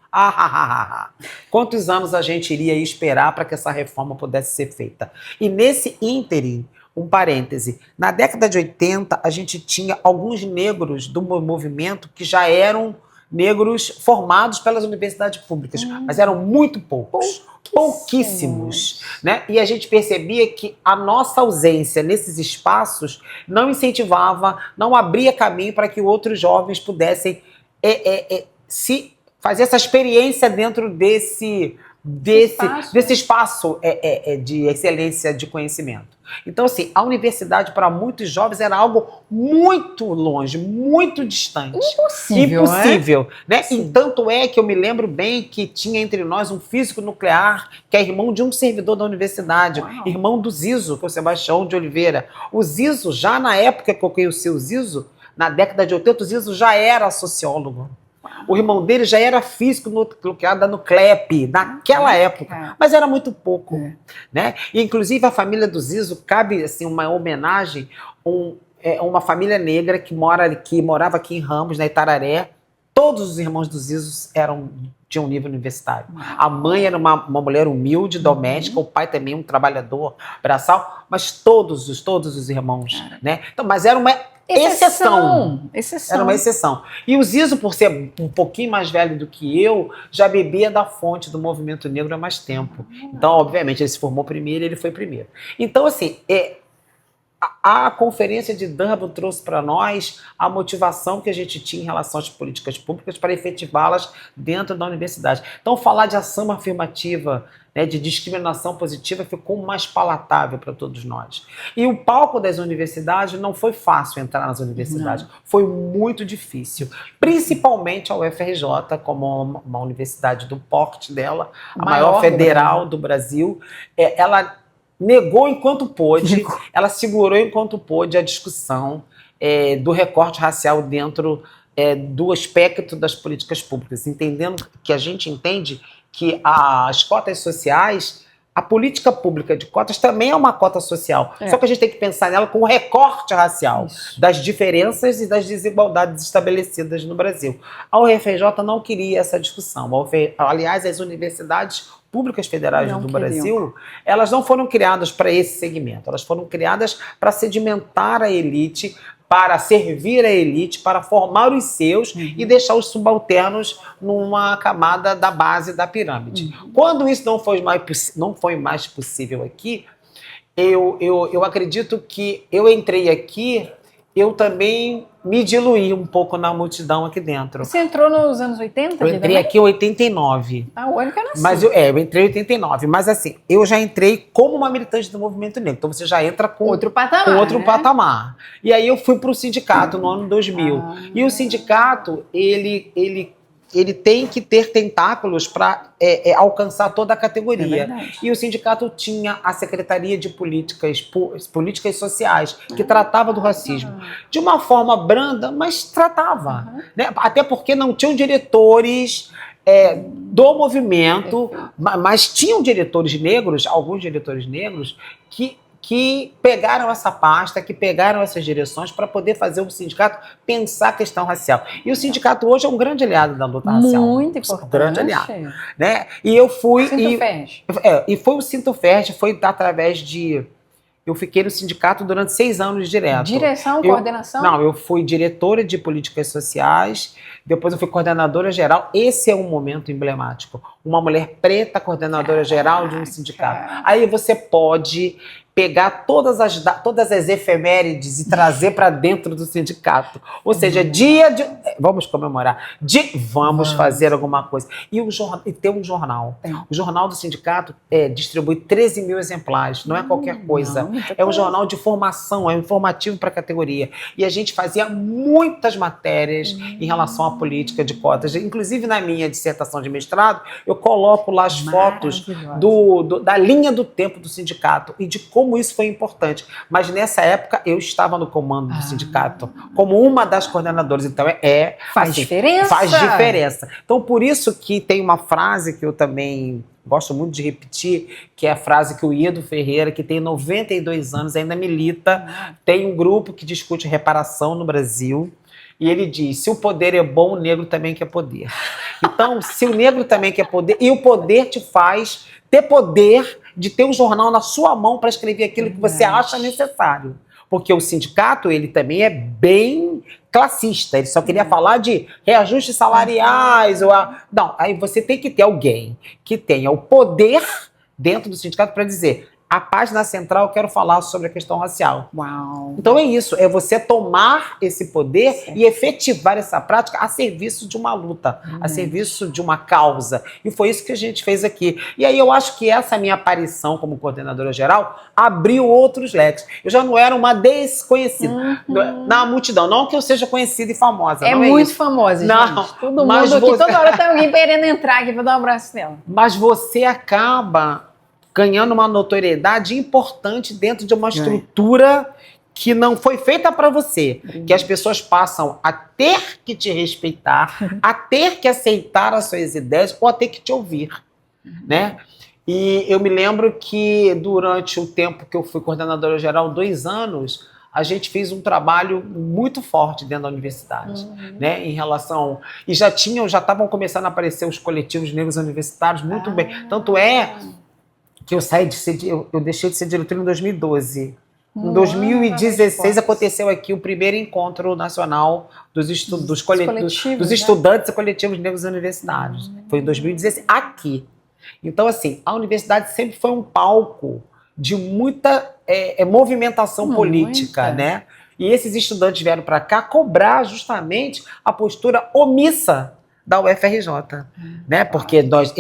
Quantos anos a gente iria esperar para que essa reforma pudesse ser feita? E nesse ínterim, um parêntese, na década de 80, a gente tinha alguns negros do movimento que já eram negros formados pelas universidades públicas, mas eram muito pouquíssimos, né? E a gente percebia que a nossa ausência nesses espaços não incentivava, não abria caminho para que outros jovens pudessem se fazer essa experiência dentro desse espaço de excelência de conhecimento. Então, assim, a universidade para muitos jovens era algo muito longe, muito distante. Impossível, né? E tanto é que eu me lembro bem que tinha entre nós um físico nuclear que é irmão de um servidor da universidade, irmão do Zizo, que é o Sebastião de Oliveira. O Zizo, já na época que eu conheci o Zizo, na década de 80, o Zizo já era sociólogo. O irmão dele já era físico nuclear da Nuclep, naquela época, mas era muito pouco. Né? E, inclusive, a família do Zizo, cabe assim, uma homenagem a uma família negra que morava aqui em Ramos, na Itararé. Todos os irmãos do Zizo tinham um nível universitário. A mãe era uma mulher humilde, doméstica, o pai também um trabalhador braçal, mas todos os irmãos. Né? Então, mas era uma exceção. Era uma exceção. E o Zizo, por ser um pouquinho mais velho do que eu, já bebia da fonte do movimento negro há mais tempo. Então, obviamente, ele se formou primeiro e ele foi primeiro. Então, assim, a Conferência de Durban trouxe para nós a motivação que a gente tinha em relação às políticas públicas para efetivá-las dentro da universidade. Então, falar de ação afirmativa, né, de discriminação positiva, ficou mais palatável para todos nós. E o palco das universidades não foi fácil entrar nas universidades, foi muito difícil, principalmente a UFRJ, como uma universidade do porte dela, a maior federal do Brasil, ela negou enquanto pôde, ela segurou enquanto pôde a discussão do recorte racial dentro do aspecto das políticas públicas, entendendo que a gente entende que as cotas sociais, a política pública de cotas também é uma cota social, só que a gente tem que pensar nela com o recorte racial, das diferenças e das desigualdades estabelecidas no Brasil. A UFRJ não queria essa discussão, aliás, as universidades públicas federais do Brasil, elas não foram criadas para esse segmento, elas foram criadas para sedimentar a elite, para servir a elite, para formar os seus e deixar os subalternos numa camada da base da pirâmide. Quando isso não foi mais possível aqui, eu acredito que eu entrei aqui, eu também me diluí um pouco na multidão aqui dentro. Você entrou nos anos 80? Eu entrei aqui em 89. O ano que eu nasci. Mas eu entrei em 89. Mas assim, eu já entrei como uma militante do movimento negro. Então você já entra com outro patamar. Patamar. E aí eu fui para o sindicato no ano 2000. E o sindicato, ele tem que ter tentáculos para alcançar toda a categoria. E o sindicato tinha a Secretaria de Políticas Sociais, que tratava do racismo. De uma forma branda, mas tratava. Né? Até porque não tinham diretores do movimento, mas tinham diretores negros, alguns diretores negros, que pegaram essa pasta, que pegaram essas direções para poder fazer o sindicato pensar a questão racial. E o sindicato hoje é um grande aliado da luta racial. Muito importante. Um grande aliado. Né? E eu fui... E foi o Sintofest, foi através de... Eu fiquei no sindicato durante 6 anos direto. Direção, coordenação? Não, eu fui diretora de políticas sociais, depois eu fui coordenadora geral. Esse é um momento emblemático. Uma mulher preta coordenadora geral de um sindicato. Aí você pode pegar todas as efemérides e trazer para dentro do sindicato. Ou seja, dia de... Vamos comemorar. Vamos fazer alguma coisa. E ter um jornal. O jornal do sindicato distribui 13 mil exemplares. Não é qualquer coisa. É um jornal de formação, é um informativo para a categoria. E a gente fazia muitas matérias em relação à política de cotas. Inclusive, na minha dissertação de mestrado, eu coloco lá as fotos da linha do tempo do sindicato e de como isso foi importante. Mas nessa época eu estava no comando do sindicato, como uma das coordenadoras. Então faz diferença. Faz diferença. Então por isso que tem uma frase que eu também gosto muito de repetir, que é a frase que o Iedo Ferreira, que tem 92 anos, ainda milita, tem um grupo que discute reparação no Brasil, e ele diz: se o poder é bom, o negro também quer poder. Então, se o negro também quer poder, e o poder te faz ter poder de ter um jornal na sua mão para escrever aquilo que você acha necessário. Porque o sindicato, ele também é bem classista, ele só queria falar de reajustes salariais. Não, aí você tem que ter alguém que tenha o poder dentro do sindicato para dizer: a página central, eu quero falar sobre a questão racial. Uau. Então é isso, é você tomar esse poder e efetivar essa prática a serviço de uma luta, a serviço de uma causa. E foi isso que a gente fez aqui. E aí eu acho que essa minha aparição como coordenadora geral abriu outros leques. Eu já não era uma desconhecida na multidão. Não que eu seja conhecida e famosa. É não muito famosa, gente. Não, todo mundo aqui, toda hora tem alguém querendo entrar aqui para dar um abraço nela. Mas você acaba ganhando uma notoriedade importante dentro de uma estrutura que não foi feita para você, que as pessoas passam a ter que te respeitar, a ter que aceitar as suas ideias ou a ter que te ouvir, né? E eu me lembro que durante o tempo que eu fui coordenadora geral, 2 anos, a gente fez um trabalho muito forte dentro da universidade, né, em relação... E já estavam começando a aparecer os coletivos negros universitários muito bem. Tanto é que eu deixei de ser diretora em 2012. Em 2016 aconteceu aqui o primeiro encontro nacional dos estudantes e coletivos negros universitários. Foi em 2016, aqui. Então, assim, a universidade sempre foi um palco de muita movimentação política, né? E esses estudantes vieram para cá cobrar justamente a postura omissa da UFRJ, né? Porque nós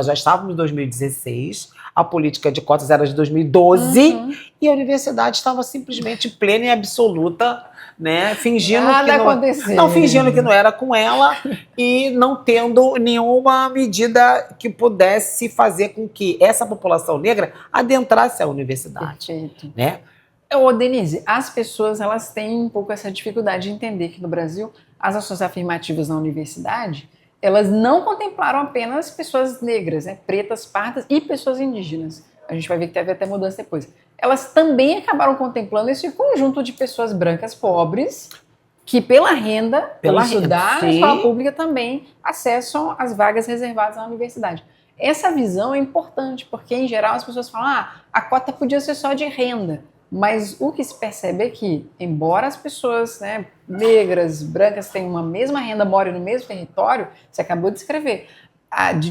já estávamos em 2016, a política de cotas era de 2012 e a universidade estava simplesmente plena e absoluta, né? Fingindo que não era com ela e não tendo nenhuma medida que pudesse fazer com que essa população negra adentrasse a universidade. Perfeito. Né? Ô, Denise, as pessoas elas têm um pouco essa dificuldade de entender que no Brasil as ações afirmativas na universidade elas não contemplaram apenas pessoas negras, né, pretas, pardas e pessoas indígenas. A gente vai ver que teve até mudança depois. Elas também acabaram contemplando esse conjunto de pessoas brancas pobres que pela renda, pelo estudar na escola pública também acessam as vagas reservadas na universidade. Essa visão é importante, porque em geral as pessoas falam a cota podia ser só de renda. Mas o que se percebe é que, embora as pessoas, né, negras, brancas, tenham uma mesma renda, morem no mesmo território, você acabou de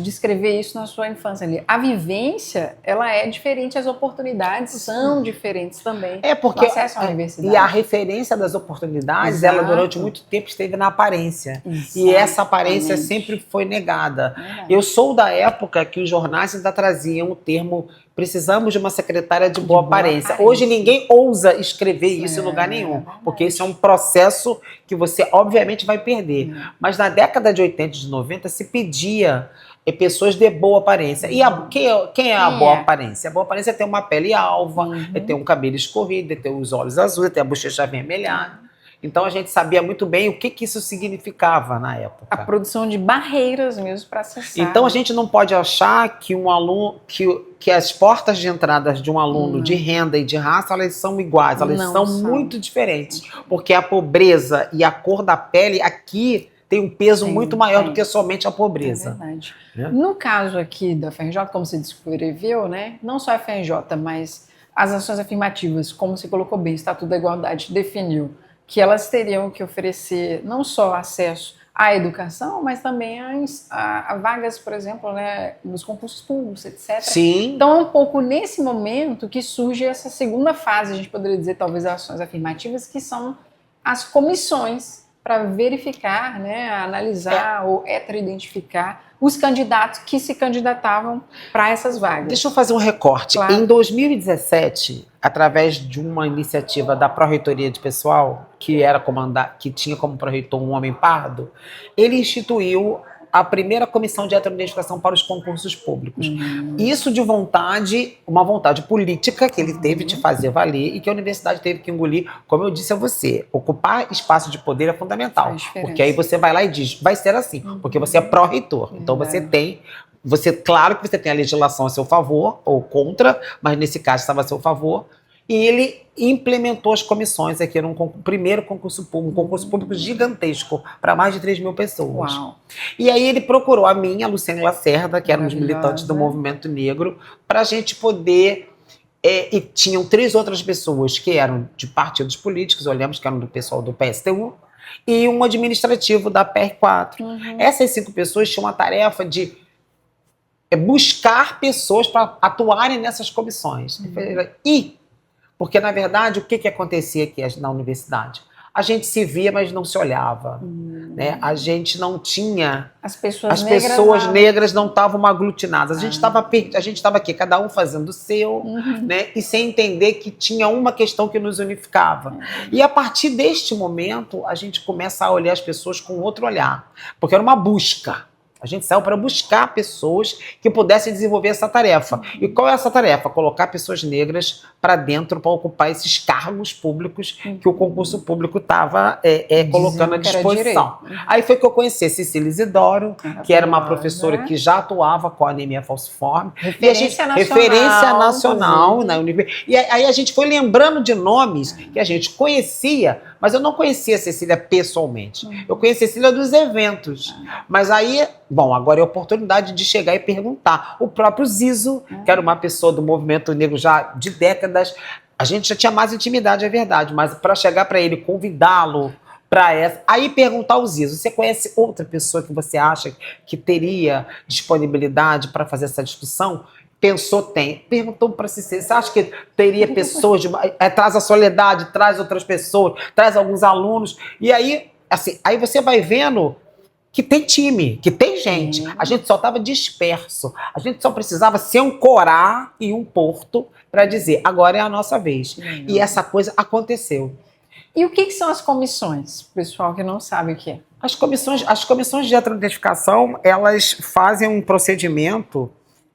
descrever isso na sua infância ali. A vivência, ela é diferente, as oportunidades são diferentes também. Porque no acesso à universidade. E a referência das oportunidades, ela durante muito tempo esteve na aparência. Exatamente. E essa aparência sempre foi negada. Eu sou da época que os jornais ainda traziam o termo precisamos de uma secretária de boa aparência. Hoje ninguém ousa escrever isso em lugar nenhum, porque isso é um processo que você obviamente vai perder. Mas na década de 80 e de 90 se pedia pessoas de boa aparência. E quem é a boa aparência? A boa aparência é ter uma pele alva, é ter um cabelo escorrido, é ter os olhos azuis, é ter a bochecha avermelhada. Então a gente sabia muito bem o que isso significava na época. A produção de barreiras mesmo para acessar. Então a gente não pode achar que um aluno, que as portas de entrada de um aluno de renda e de raça, elas são iguais, elas são muito diferentes. Porque a pobreza e a cor da pele aqui tem um peso muito maior do que somente a pobreza. É verdade. No caso aqui da FRJ, como você descreveu, né, não só a FRJ, mas as ações afirmativas, como você colocou bem, o Estatuto da Igualdade definiu que elas teriam que oferecer não só acesso à educação, mas também a vagas, por exemplo, né, nos concursos públicos, etc. Sim. Então é um pouco nesse momento que surge essa segunda fase, a gente poderia dizer, talvez, as ações afirmativas, que são as comissões para verificar, né, analisar ou heteroidentificar os candidatos que se candidatavam para essas vagas. Deixa eu fazer um recorte. Claro. Em 2017, através de uma iniciativa da Pró-Reitoria de Pessoal, que tinha como pró-reitor um homem pardo, ele instituiu a primeira comissão de heteroidentificação para os concursos públicos. Isso de uma vontade política que ele teve de fazer valer e que a universidade teve que engolir. Como eu disse a você, ocupar espaço de poder é fundamental. Porque aí você vai lá e diz, vai ser assim, porque você é pró-reitor. Então claro que você tem a legislação a seu favor ou contra, mas nesse caso estava a seu favor. E ele implementou as comissões aqui no primeiro concurso público, um concurso público gigantesco, para mais de 3 mil pessoas. Uau. E aí ele procurou a Luciane Lacerda, que éramos militantes do movimento negro, para a gente poder... e tinham 3 outras pessoas que eram de partidos políticos, olhamos que eram do pessoal do PSTU, e um administrativo da PR4. Essas 5 pessoas tinham a tarefa de buscar pessoas para atuarem nessas comissões. Porque, na verdade, o que acontecia aqui na universidade? A gente se via, mas não se olhava. Né? A gente não tinha... As pessoas negras não estavam aglutinadas. A gente estava aqui, cada um fazendo o seu, né? E sem entender que tinha uma questão que nos unificava. E a partir deste momento, a gente começa a olhar as pessoas com outro olhar. Porque era uma busca. A gente saiu para buscar pessoas que pudessem desenvolver essa tarefa. E qual é essa tarefa? Colocar pessoas negras para dentro para ocupar esses cargos públicos que o concurso público estava colocando à disposição. Aí foi que eu conheci Cecília Isidoro, que era uma professora que já atuava com a anemia falciforme. Referência nacional na universidade. E aí a gente foi lembrando de nomes que a gente conhecia, mas eu não conhecia a Cecília pessoalmente. Eu conhecia a Cecília dos eventos. Mas aí, agora é a oportunidade de chegar e perguntar. O próprio Zizo, que era uma pessoa do movimento negro já de décadas, a gente já tinha mais intimidade, é verdade, mas para chegar para ele, convidá-lo para essa... Aí perguntar ao Zizo, você conhece outra pessoa que você acha que teria disponibilidade para fazer essa discussão? Pensou, tem. Perguntou para Cicely, você acha que teria pessoas, traz a Soledade, traz outras pessoas, traz alguns alunos, e aí, assim, aí você vai vendo que tem time, que tem gente. A gente só estava disperso. A gente só precisava se ancorar em um porto para dizer, agora é a nossa vez. E essa coisa aconteceu. E o que são as comissões, pessoal que não sabe o que é? As comissões de heteroidentificação, elas fazem um procedimento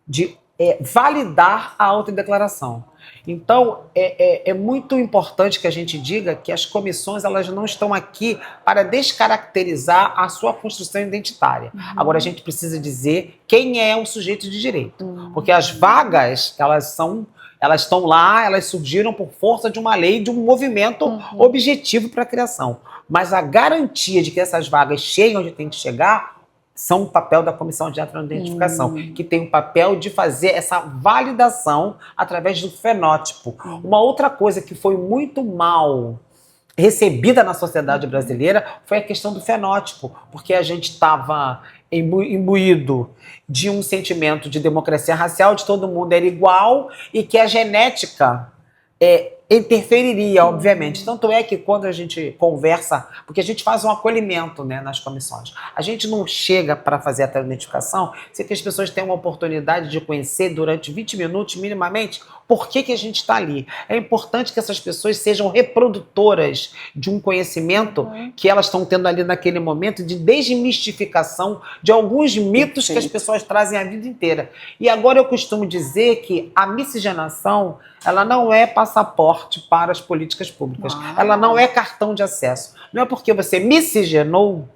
de validar a autodeclaração. Então, é muito importante que a gente diga que as comissões elas não estão aqui para descaracterizar a sua construção identitária. Agora, a gente precisa dizer quem é o sujeito de direito. Porque as vagas, elas estão lá, elas surgiram por força de uma lei, de um movimento objetivo para a criação. Mas a garantia de que essas vagas cheguem onde tem que chegar são o papel da comissão de heteroidentificação, que tem o papel de fazer essa validação através do fenótipo. Uma outra coisa que foi muito mal recebida na sociedade brasileira foi a questão do fenótipo, porque a gente estava imbuído de um sentimento de democracia racial, de todo mundo era igual, e que a genética interferiria, obviamente. Tanto é que quando a gente conversa, porque a gente faz um acolhimento, né, nas comissões, a gente não chega para fazer a identificação sem que as pessoas tenham uma oportunidade de conhecer durante 20 minutos, minimamente, por que a gente está ali. É importante que essas pessoas sejam reprodutoras de um conhecimento que elas estão tendo ali naquele momento, de desmistificação de alguns mitos que as pessoas trazem a vida inteira. E agora eu costumo dizer que a miscigenação, ela não é passaporte para as políticas públicas. Ela não é cartão de acesso. Não é porque você miscigenou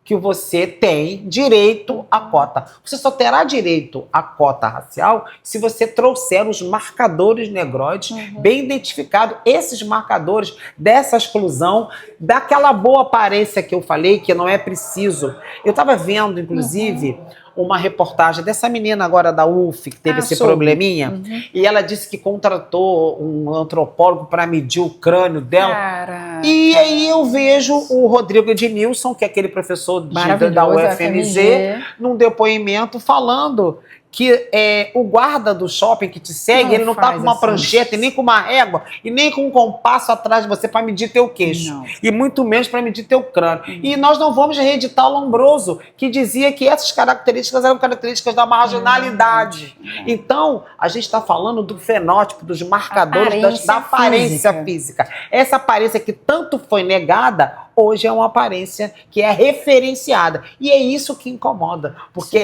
que você tem direito à cota. Você só terá direito à cota racial se você trouxer os marcadores negroides bem identificados, esses marcadores dessa exclusão, daquela boa aparência que eu falei, que não é preciso. Eu estava vendo, inclusive, uma reportagem dessa menina agora da UF, que teve esse probleminha, e ela disse que contratou um antropólogo para medir o crânio dela. Caraca. E aí eu vejo o Rodrigo Ednilson, que é aquele professor da UFMG, num depoimento falando que o guarda do shopping que te segue, ele não tá com uma prancheta, e nem com uma régua, e nem com um compasso atrás de você para medir teu queixo. E muito menos para medir teu crânio. E nós não vamos reeditar o Lombroso, que dizia que essas características eram características da marginalidade. Então, a gente está falando do fenótipo, dos marcadores, da aparência física. Essa aparência que tanto foi negada, hoje é uma aparência que é referenciada. E é isso que incomoda. Porque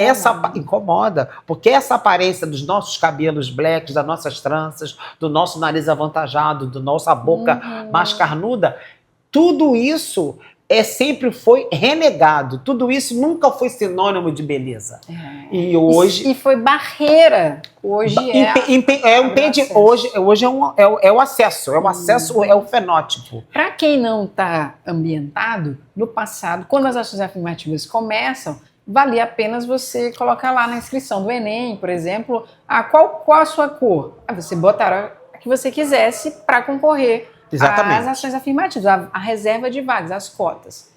porque essa aparência dos nossos cabelos blacks, das nossas tranças, do nosso nariz avantajado, da nossa boca mais carnuda, tudo isso sempre foi renegado. Tudo isso nunca foi sinônimo de beleza. E hoje... E foi barreira. Hoje hoje é o acesso. É o acesso, é o fenótipo. Para quem não está ambientado, no passado, quando as ações afirmativas começam, valia apenas você colocar lá na inscrição do Enem, por exemplo, qual a sua cor? Você botar a que você quisesse para concorrer às ações afirmativas, a reserva de vagas, as cotas.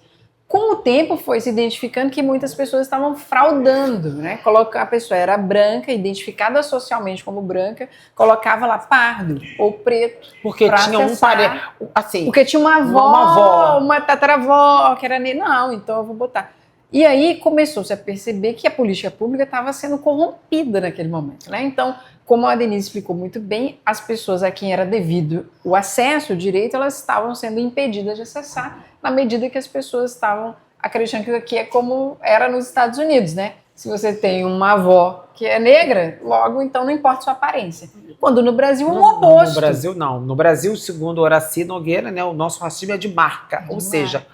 Com o tempo foi se identificando que muitas pessoas estavam fraudando, né? A pessoa era branca, identificada socialmente como branca, colocava lá pardo ou preto. Porque tinha um parente. Assim, porque tinha uma avó, uma tataravó que era negra. Não, então eu vou botar. E aí começou-se a perceber que a política pública estava sendo corrompida naquele momento, né? Então, como a Denise explicou muito bem, as pessoas a quem era devido o acesso, o direito, elas estavam sendo impedidas de acessar na medida que as pessoas estavam acreditando que aqui é como era nos Estados Unidos, né? Se você tem uma avó que é negra, logo então não importa sua aparência. Quando no Brasil é o oposto. No Brasil não. No Brasil, segundo Horaci Nogueira, né, o nosso racismo é de marca. Ou seja,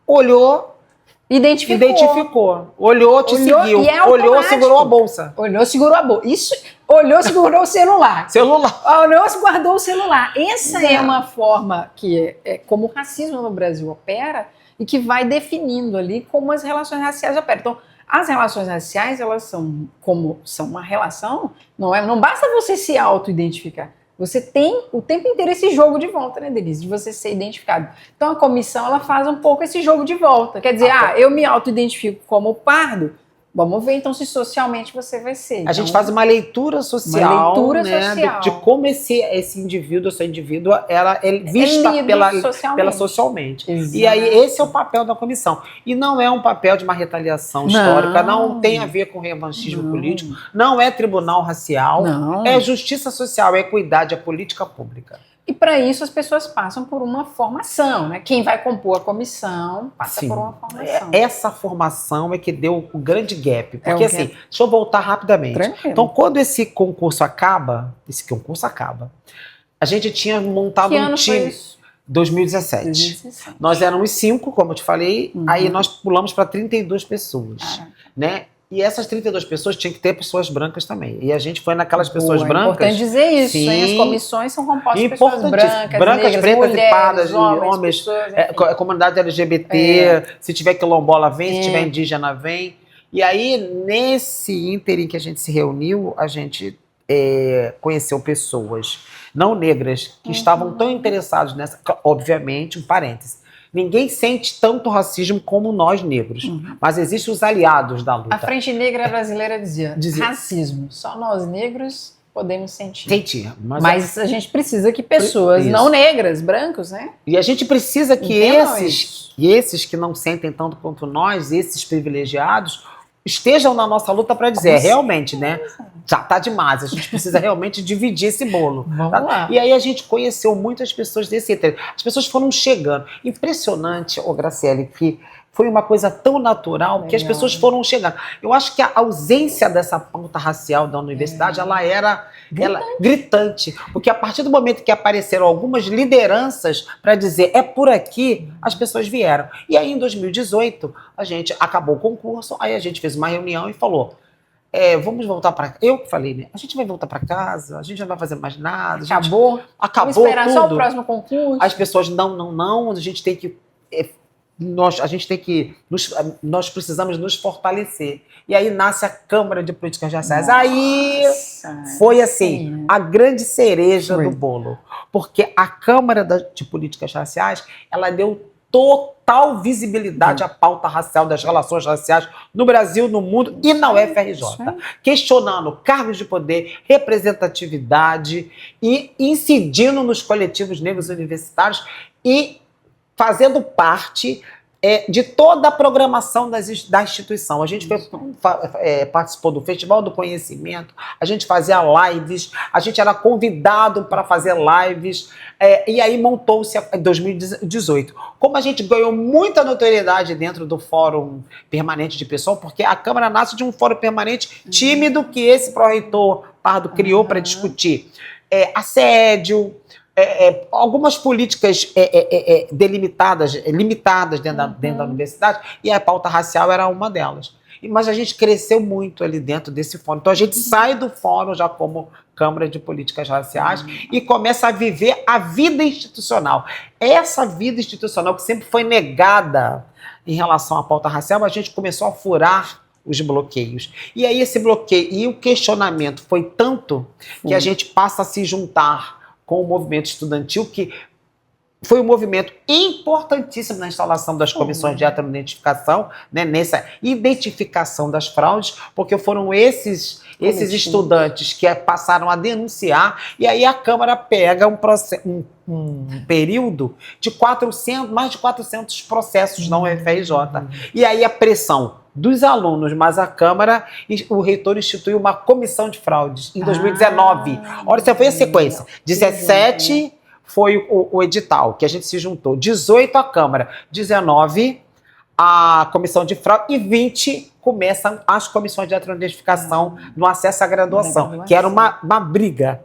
olhou... Identificou. Olhou, te seguiu. Olhou, segurou a bolsa. Olhou, segurou a bolsa. Isso, olhou, segurou o celular. Olhou, guardou o celular. Essa é uma forma que é como o racismo no Brasil opera e que vai definindo ali como as relações raciais operam. Então, as relações raciais, elas são uma relação, não basta você se auto-identificar. Você tem o tempo inteiro esse jogo de volta, né, Denise? De você ser identificado. Então, a comissão, ela faz um pouco esse jogo de volta. Quer dizer, eu me auto-identifico como pardo, Vamos ver então se socialmente você vai ser. A gente Então, faz uma leitura social, uma leitura né, social. de como esse indivíduo, essa indivídua, ela é vista lido pela socialmente. Exato. E aí esse é o papel da comissão. E não é um papel de uma retaliação histórica, não tem a ver com revanchismo político, não é tribunal racial, Não. é justiça social, é equidade, é política pública. E para isso as pessoas passam por uma formação, né? Quem vai compor a comissão passa Sim. por uma formação. Essa formação é que deu o grande gap. Porque o assim, gap. deixa eu voltar rapidamente. Tranquilo. Então, quando esse concurso acaba, a gente tinha montado Que um ano foi time. isso? 2017. 2017. Nós éramos 5, como eu te falei, aí nós pulamos para 32 pessoas, né? E essas 32 pessoas tinham que ter pessoas brancas também. E a gente foi naquelas pessoas brancas. É importante dizer isso, sim, hein? As comissões são compostas de pessoas brancas, negras, pretas, mulheres, e pardas, homens, pessoas, pessoas, comunidade LGBT, se tiver quilombola vem, se tiver indígena vem. E aí, nesse ínterim que a gente se reuniu, a gente conheceu pessoas não negras que estavam tão interessados nessa. Obviamente, um parêntese. Ninguém sente tanto racismo como nós negros, mas existem os aliados da luta. A Frente Negra Brasileira dizia racismo, só nós negros podemos sentir. Mas a gente precisa que pessoas não negras, brancos, né? E a gente precisa que esses que não sentem tanto quanto nós, esses privilegiados, estejam na nossa luta para dizer, realmente, né? Já tá demais, a gente precisa realmente dividir esse bolo. Vamos lá. E aí a gente conheceu muitas pessoas desse ínterim. As pessoas foram chegando. Impressionante, Graciele, que foi uma coisa tão natural que as pessoas foram chegando. Eu acho que a ausência dessa pauta racial da universidade, ela era gritante. Porque a partir do momento que apareceram algumas lideranças para dizer é por aqui, as pessoas vieram. E aí em 2018, a gente acabou o concurso, aí a gente fez uma reunião e falou, vamos voltar para casa. Eu que falei, né? A gente vai voltar para casa, a gente não vai fazer mais nada. Acabou vamos esperar tudo. Só o próximo concurso. As pessoas, não, a gente tem que... nós precisamos nos fortalecer. E aí nasce a Câmara de Políticas Raciais. Aí foi assim, a grande cereja do bolo. Porque a Câmara de Políticas Raciais, ela deu total visibilidade à pauta racial, das relações raciais no Brasil, no mundo e na UFRJ. Questionando cargos de poder, representatividade e incidindo nos coletivos negros universitários e fazendo parte de toda a programação da instituição. A gente participou do Festival do Conhecimento, a gente fazia lives, a gente era convidado para fazer lives, e aí montou-se em 2018. Como a gente ganhou muita notoriedade dentro do Fórum Permanente de Pessoal, porque a Câmara nasce de um fórum permanente tímido que esse pró-reitor Pardo criou para discutir assédio, algumas políticas limitadas dentro da universidade, e a pauta racial era uma delas. Mas a gente cresceu muito ali dentro desse fórum. Então a gente sai do fórum já como Câmara de Políticas Raciais e começa a viver a vida institucional. Essa vida institucional que sempre foi negada em relação à pauta racial, a gente começou a furar os bloqueios. E aí esse bloqueio e o questionamento foi tanto que a gente passa a se juntar com o movimento estudantil, que foi um movimento importantíssimo na instalação das comissões de heteroidentificação, né, nessa identificação das fraudes, porque foram esses estudantes que passaram a denunciar, e aí a Câmara pega um período de mais de 400 processos na UFRJ. E aí a pressão dos alunos, mas a Câmara, o reitor instituiu uma comissão de fraudes em 2019. Olha, essa foi a sequência. 17 foi o edital, que a gente se juntou. 18 a Câmara, 19 a comissão de fraude e 20 começam as comissões de heteroidentificação no acesso à graduação, que era uma briga.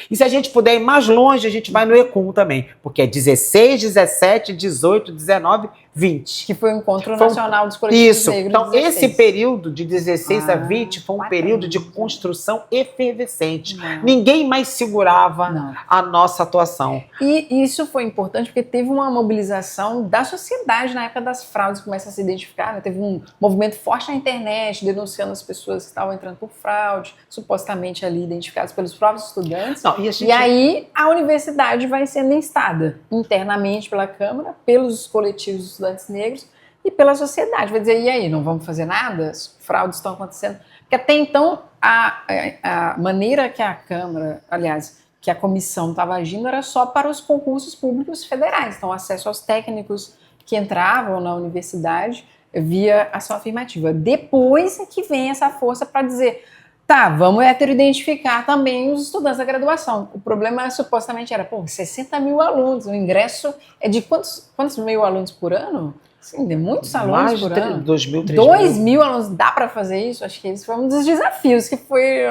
E se a gente puder ir mais longe, a gente vai no ECUM também, porque é 16, 17, 18, 19, 20. Que foi o Encontro Nacional dos Coletivos Negros. Então, 16. Esse período de 16 a 20 foi um período de construção efervescente. Ninguém mais segurava a nossa atuação. E isso foi importante porque teve uma mobilização da sociedade na época das fraudes, começa a se identificar, né? Teve um movimento forte na internet, denunciando as pessoas que estavam entrando por fraude, supostamente ali identificadas pelos próprios estudantes. E aí a universidade vai sendo instada internamente pela Câmara, pelos coletivos de estudantes negros, e pela sociedade. Vai dizer, e aí, não vamos fazer nada? As fraudes estão acontecendo. Porque até então, a maneira que a Câmara, aliás, que a comissão estava agindo era só para os concursos públicos federais. Então, acesso aos técnicos que entravam na universidade via ação afirmativa. Depois é que vem essa força para dizer, tá, vamos heteroidentificar também os estudantes da graduação. O problema supostamente era, 60 mil alunos, o ingresso é de quantos mil alunos por ano? Sim, de muitos alunos Mais por de ano. 2 mil, 3 2 mil. mil alunos, dá para fazer isso? Acho que esse foi um dos desafios, que foi,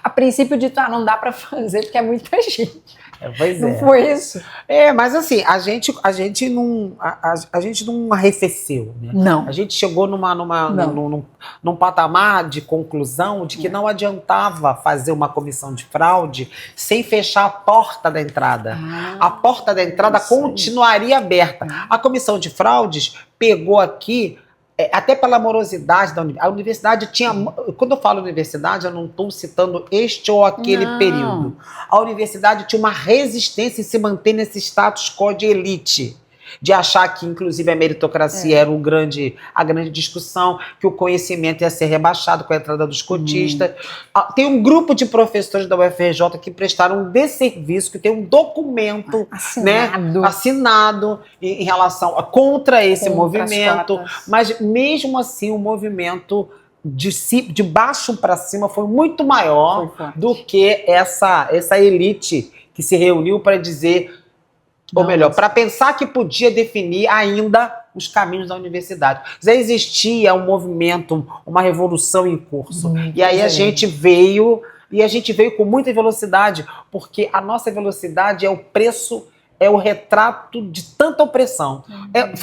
a princípio, dito, não dá para fazer porque é muita gente. Pois não foi isso? Mas assim, a gente não arrefeceu, né? Não. A gente chegou num patamar de conclusão de que não adiantava fazer uma comissão de fraude sem fechar a porta da entrada. A porta da entrada continuaria aberta. A comissão de fraudes pegou aqui, até pela morosidade da universidade. A universidade tinha... Quando eu falo universidade, eu não estou citando este ou aquele período. A universidade tinha uma resistência em se manter nesse status quo de elite. De achar que, inclusive, a meritocracia era a grande discussão, que o conhecimento ia ser rebaixado com a entrada dos cotistas. Tem um grupo de professores da UFRJ que prestaram um desserviço, que tem um documento assinado em relação contra esse movimento. Mas, mesmo assim, o movimento de baixo para cima foi muito maior do que essa elite que se reuniu para dizer... Ou melhor, para pensar que podia definir ainda os caminhos da universidade. Já existia um movimento, uma revolução em curso. E aí a gente veio com muita velocidade, porque a nossa velocidade é o preço, é o retrato de tanta opressão.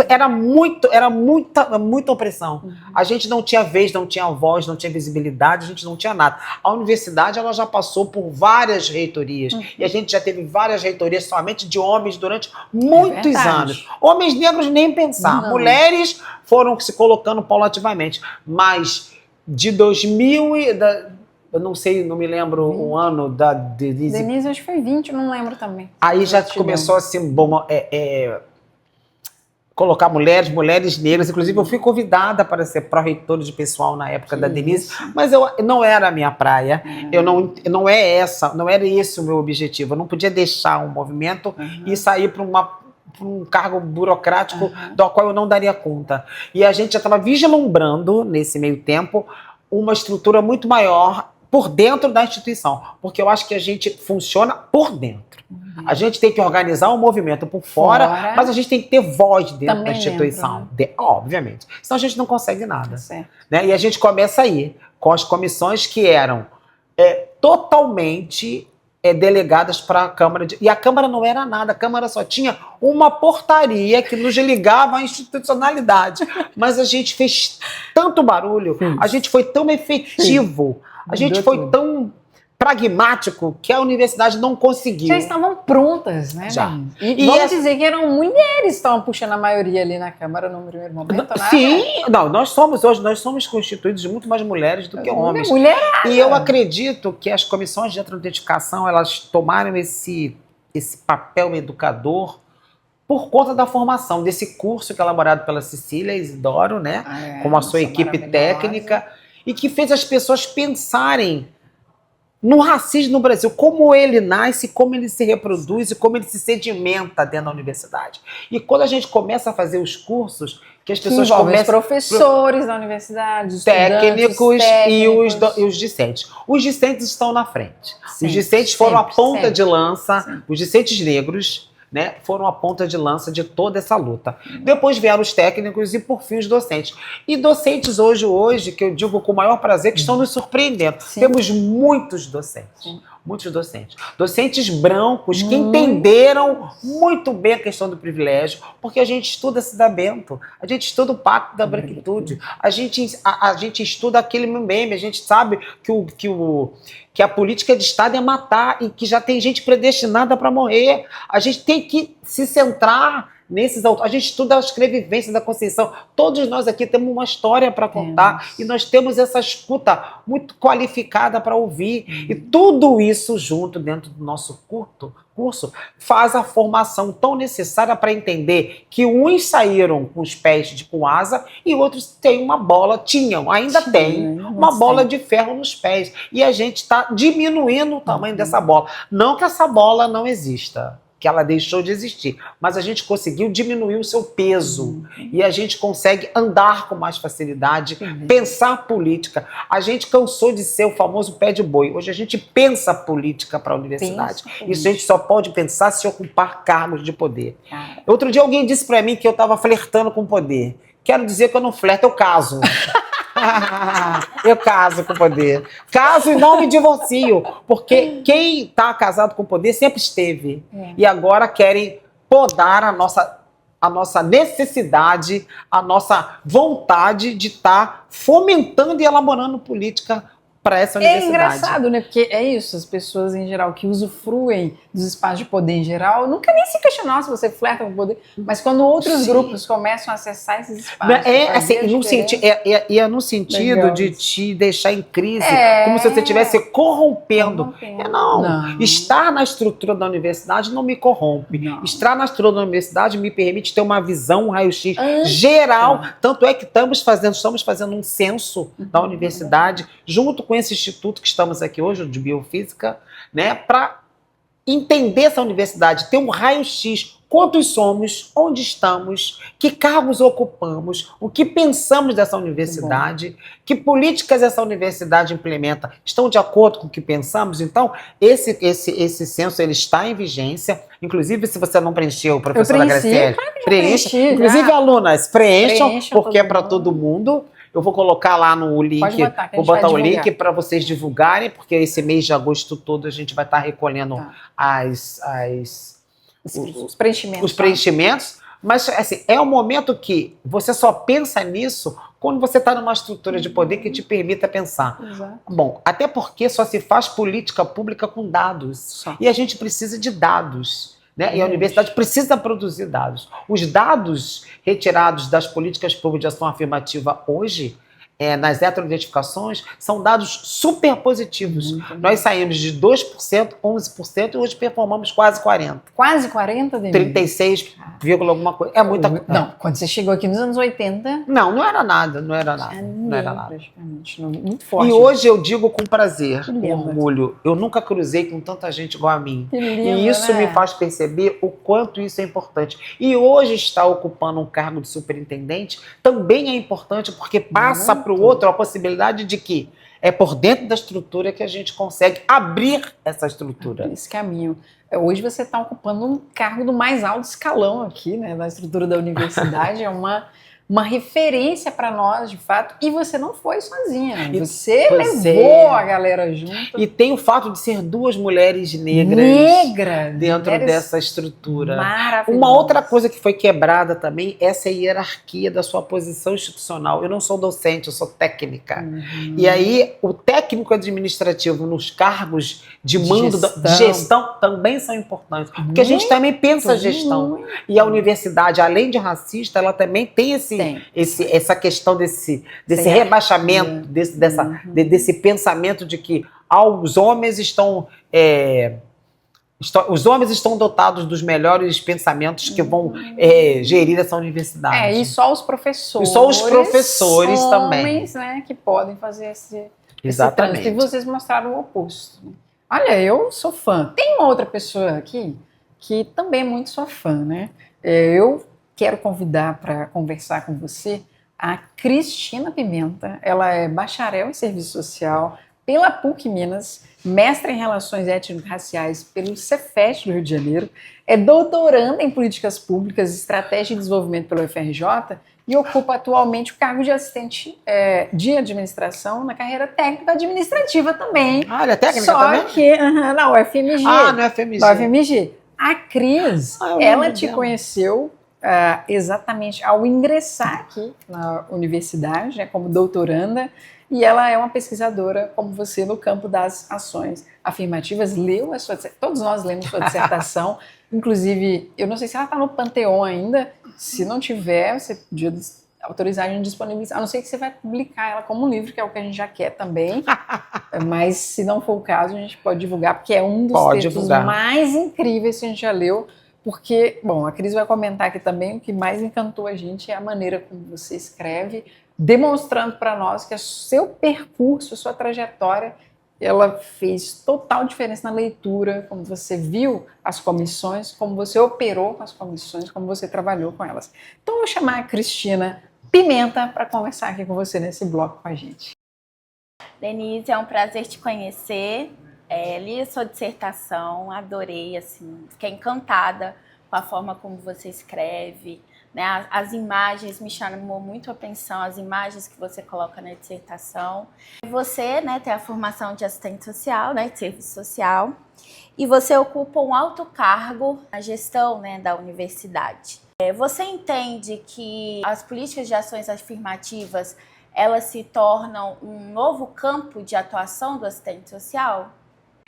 Era muita opressão. A gente não tinha vez, não tinha voz, não tinha visibilidade, a gente não tinha nada. A universidade ela já passou por várias reitorias. E a gente já teve várias reitorias somente de homens durante muitos anos. Homens negros nem pensar. Não. Mulheres foram se colocando paulativamente. Mas de 2000 eu não sei, não me lembro 20. O ano da Denise. Denise, acho que foi 20, não lembro também. Aí já começou assim, colocar mulheres negras. Inclusive, eu fui convidada para ser pró-reitora de pessoal na época da Denise, mas não era a minha praia. Não era esse o meu objetivo. Eu não podia deixar um movimento e sair para um cargo burocrático do qual eu não daria conta. E a gente já estava vislumbrando, nesse meio tempo, uma estrutura muito maior por dentro da instituição, porque eu acho que a gente funciona por dentro. A gente tem que organizar um movimento por fora, mas a gente tem que ter voz dentro da instituição. Obviamente. Senão a gente não consegue nada. Né? E a gente começa aí, com as comissões que eram totalmente delegadas para a Câmara. E a Câmara não era nada, a Câmara só tinha uma portaria que nos ligava à institucionalidade. Mas a gente fez tanto barulho, a gente foi tão efetivo, a gente foi tão pragmático que a universidade não conseguiu. Já estavam prontas, né? Já. E vamos dizer que eram mulheres que estavam puxando a maioria ali na Câmara no primeiro momento, né? Sim, nós somos constituídos de muito mais mulheres do que homens. Mulherada. E eu acredito que as comissões de heteroidentificação, elas tomaram esse papel educador por conta da formação desse curso que é elaborado pela Cecília Isidoro, né? Com a sua equipe técnica, e que fez as pessoas pensarem no racismo no Brasil, como ele nasce, como ele se reproduz e como ele se sedimenta dentro da universidade. E quando a gente começa a fazer os cursos, que as pessoas começam... Os professores da universidade, os técnicos e os discentes. Os discentes estão na frente. Os discentes foram a ponta de lança, os discentes negros, né, foram a ponta de lança de toda essa luta. Depois vieram os técnicos e, por fim, os docentes. E docentes hoje, que eu digo com o maior prazer, que estão nos surpreendendo. Temos muitos docentes. Muitos docentes. Docentes brancos que entenderam muito bem a questão do privilégio, porque a gente estuda Cida Bento, a gente estuda o Pacto da Branquitude, a gente estuda aquele meme, a gente sabe que a política de Estado é matar e que já tem gente predestinada para morrer. A gente tem que se centrar nesses autores. A gente estuda a escrevivência da Conceição. Todos nós aqui temos uma história para contar e nós temos essa escuta muito qualificada para ouvir. E tudo isso junto dentro do nosso curso faz a formação tão necessária para entender que uns saíram com os pés com asa e outros têm uma bola, ainda tem uma bola de ferro nos pés. E a gente está diminuindo o tamanho dessa bola. Não que essa bola não exista, que ela deixou de existir, mas a gente conseguiu diminuir o seu peso e a gente consegue andar com mais facilidade, pensar política. A gente cansou de ser o famoso pé de boi. Hoje a gente pensa política para a universidade. Isso a gente só pode pensar se ocupar cargos de poder. Outro dia alguém disse para mim que eu estava flertando com o poder. Quero dizer que eu não flerto, eu caso. Eu caso com o poder. Caso e não me divorcio. Porque quem está casado com o poder sempre esteve. E agora querem podar a nossa necessidade, a nossa vontade de estar fomentando e elaborando política para essa universidade. É engraçado, né? Porque é isso, as pessoas em geral que usufruem dos espaços de poder em geral, nunca nem se questionaram se você flerta com o poder, mas quando outros grupos começam a acessar esses espaços... É no sentido de te deixar em crise, como se você estivesse corrompendo. Não. Estar na estrutura da universidade não me corrompe. Estar na estrutura da universidade me permite ter uma visão, um raio-x geral. Tanto é que estamos fazendo um censo da universidade, junto com esse instituto que estamos aqui hoje, de Biofísica, né, para entender essa universidade, ter um raio-x, quantos somos, onde estamos, que cargos ocupamos, o que pensamos dessa universidade, que políticas essa universidade implementa, estão de acordo com o que pensamos. Então, esse censo ele está em vigência. Inclusive, se você não preencheu, professora Graciele, preencha. Inclusive, alunas, preencham, porque é para todo mundo. Eu vou colocar lá no link, vou botar o link para vocês divulgarem, porque esse mês de agosto todo a gente vai estar recolhendo os preenchimentos. Mas assim, é um momento que você só pensa nisso quando você está numa estrutura de poder que te permita pensar. Bom, até porque só se faz política pública com dados. E a gente precisa de dados. Né? E a universidade precisa produzir dados. Os dados retirados das políticas públicas de ação afirmativa hoje, nas heteroidentificações, são dados super positivos. Nós saímos de 2%, 11% e hoje performamos quase 40%. Quase 40%, Denise? 36, alguma coisa. É muita coisa. Não, quando você chegou aqui nos anos 80... Não era nada. Não era nada. Praticamente, muito forte. E hoje eu digo com prazer, com orgulho, eu nunca cruzei com tanta gente igual a mim. E isso me faz perceber o quanto isso é importante. E hoje estar ocupando um cargo de superintendente também é importante, porque passa para o outro a possibilidade de que é por dentro da estrutura que a gente consegue abrir essa estrutura. Esse caminho. Hoje você está ocupando um cargo do mais alto escalão aqui, né, na estrutura da universidade. É uma referência para nós, de fato, e você não foi sozinha. Você levou a galera junto. E tem o fato de ser duas mulheres negras dentro dessa estrutura. Uma outra coisa que foi quebrada também, essa hierarquia da sua posição institucional. Eu não sou docente, eu sou técnica. E aí, o técnico administrativo nos cargos de mando, de gestão, também são importantes. Porque a gente também pensa gestão. E a universidade, além de racista, ela também tem essa questão desse rebaixamento, desse pensamento de que os homens estão dotados dos melhores pensamentos que vão gerir essa universidade. E só os professores. E só os professores também. Homens, né, que podem fazer esse Exatamente. E vocês mostraram o oposto. Olha, eu sou fã. Tem uma outra pessoa aqui que também é muito sua fã, né? Eu quero convidar para conversar com você a Cristina Pimenta. Ela é bacharel em Serviço Social pela PUC Minas, mestra em Relações Étnico-Raciais pelo Cefet do Rio de Janeiro, é doutoranda em Políticas Públicas, Estratégia e Desenvolvimento pelo UFRJ e ocupa atualmente o cargo de assistente de administração na carreira técnica administrativa também. Ah, ela é técnica também? Só que na UFMG. Na UFMG. Na UFMG. A Cris, ela te conheceu exatamente ao ingressar aqui na universidade, né, como doutoranda, e ela é uma pesquisadora como você no campo das ações afirmativas. Todos nós lemos sua dissertação, Inclusive, eu não sei se ela está no Panteon ainda. Se não tiver, você podia autorizar a gente disponibilizar. A não ser que você vai publicar ela como livro, que é o que a gente já quer também. Mas se não for o caso, a gente pode divulgar, porque é um dos textos mais incríveis que a gente já leu. Porque, bom, a Cris vai comentar aqui também, o que mais encantou a gente é a maneira como você escreve, demonstrando para nós que o seu percurso, a sua trajetória, ela fez total diferença na leitura, como você viu as comissões, como você operou com as comissões, como você trabalhou com elas. Então, eu vou chamar a Cristina Pimenta para conversar aqui com você nesse bloco com a gente. Denise, é um prazer te conhecer. Li a sua dissertação, adorei, assim, fiquei encantada com a forma como você escreve, né? As imagens me chamou muito a atenção, as imagens que você coloca na dissertação. Você, né, tem a formação de assistente social, né, de serviço social, e você ocupa um alto cargo na gestão, né, da universidade. Você entende que as políticas de ações afirmativas, elas se tornam um novo campo de atuação do assistente social?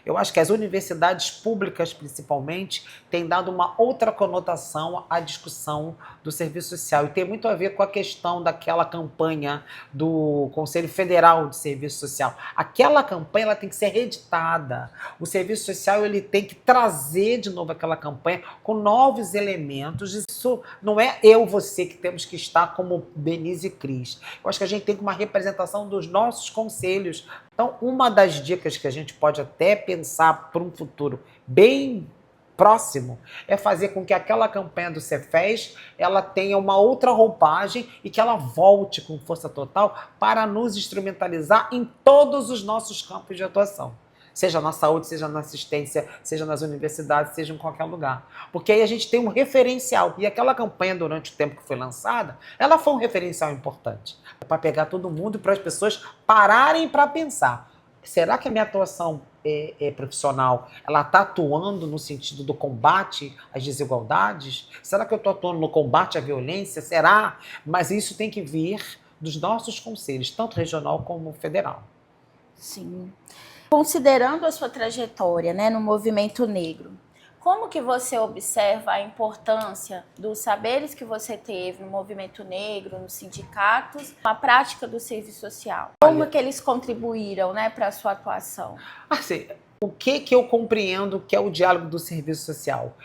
Eu acho que as universidades públicas, principalmente, têm dado uma outra conotação à discussão do serviço social. E tem muito a ver com a questão daquela campanha do Conselho Federal de Serviço Social. Aquela campanha ela tem que ser reeditada. O serviço social ele tem que trazer de novo aquela campanha com novos elementos. Isso não é eu, você, que temos que estar como Denise e Cris. Eu acho que a gente tem uma representação dos nossos conselhos. Então, uma das dicas que a gente pode até pensar para um futuro bem próximo é fazer com que aquela campanha do Cefes ela tenha uma outra roupagem e que ela volte com força total para nos instrumentalizar em todos os nossos campos de atuação. Seja na saúde, seja na assistência, seja nas universidades, seja em qualquer lugar. Porque aí a gente tem um referencial. E aquela campanha, durante o tempo que foi lançada, ela foi um referencial importante. Para pegar todo mundo e para as pessoas pararem para pensar. Será que a minha atuação profissional ela está atuando no sentido do combate às desigualdades? Será que eu estou atuando no combate à violência? Será? Mas isso tem que vir dos nossos conselhos, tanto regional como federal. Sim. Considerando a sua trajetória, né, no movimento negro, como que você observa a importância dos saberes que você teve no movimento negro, nos sindicatos, a prática do serviço social? Como que eles contribuíram, né, para a sua atuação? Assim, o que eu compreendo que é o diálogo do serviço social?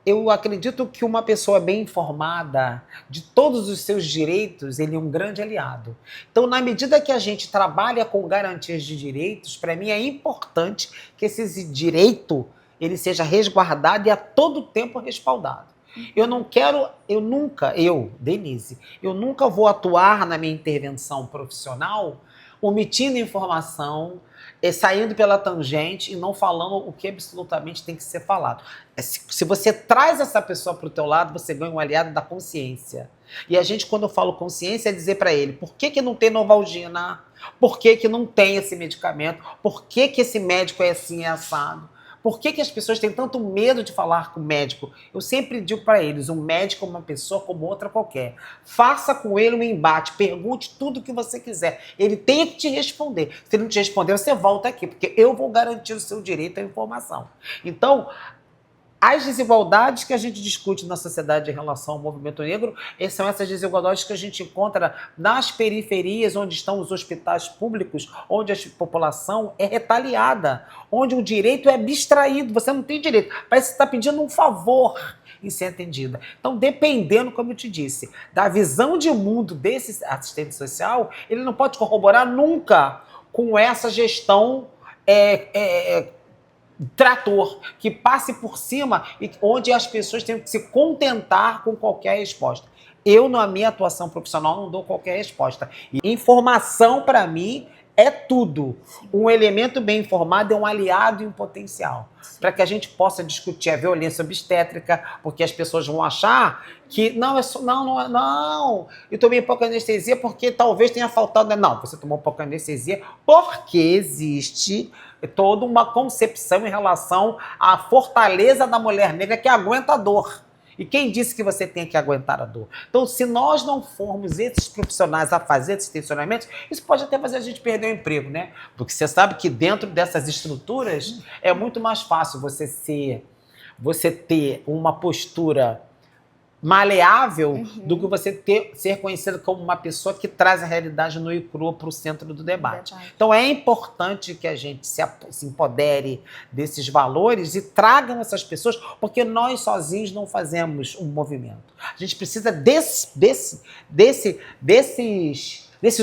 Eu acredito que uma pessoa bem informada de todos os seus direitos, ele é um grande aliado. Então, na medida que a gente trabalha com garantias de direitos, para mim é importante que esse direito ele seja resguardado e a todo tempo respaldado. Denise, eu nunca vou atuar na minha intervenção profissional omitindo informação, saindo pela tangente e não falando o que absolutamente tem que ser falado. Se você traz essa pessoa para o teu lado, você ganha um aliado da consciência. E a gente, quando eu falo consciência, é dizer para ele, por que não tem Novalgina? Por que não tem esse medicamento? Por que esse médico é assim, é assado? Por que as pessoas têm tanto medo de falar com o médico? Eu sempre digo para eles, um médico é uma pessoa como outra qualquer. Faça com ele um embate, pergunte tudo o que você quiser. Ele tem que te responder. Se ele não te responder, você volta aqui, porque eu vou garantir o seu direito à informação. Então, as desigualdades que a gente discute na sociedade em relação ao movimento negro são essas desigualdades que a gente encontra nas periferias, onde estão os hospitais públicos, onde a população é retaliada, onde o direito é abstraído, você não tem direito, parece que você está pedindo um favor em ser atendida. Então, dependendo, como eu te disse, da visão de mundo desse assistente social, ele não pode corroborar nunca com essa gestão trator, que passe por cima e onde as pessoas têm que se contentar com qualquer resposta. Eu, na minha atuação profissional, não dou qualquer resposta. E informação, para mim, é tudo. Um elemento bem informado é um aliado e um potencial. Para que a gente possa discutir a violência obstétrica, porque as pessoas vão achar que eu tomei pouca anestesia porque talvez tenha faltado. Não, você tomou pouca anestesia porque existe toda uma concepção em relação à fortaleza da mulher negra que aguenta a dor. E quem disse que você tem que aguentar a dor? Então, se nós não formos esses profissionais a fazer esses tensionamentos, isso pode até fazer a gente perder o emprego, né? Porque você sabe que dentro dessas estruturas é muito mais fácil você ser você ter uma postura maleável do que você ser conhecido como uma pessoa que traz a realidade nua e crua para o centro do debate. Então é importante que a gente se empodere desses valores e tragam essas pessoas, porque nós sozinhos não fazemos um movimento. A gente precisa desses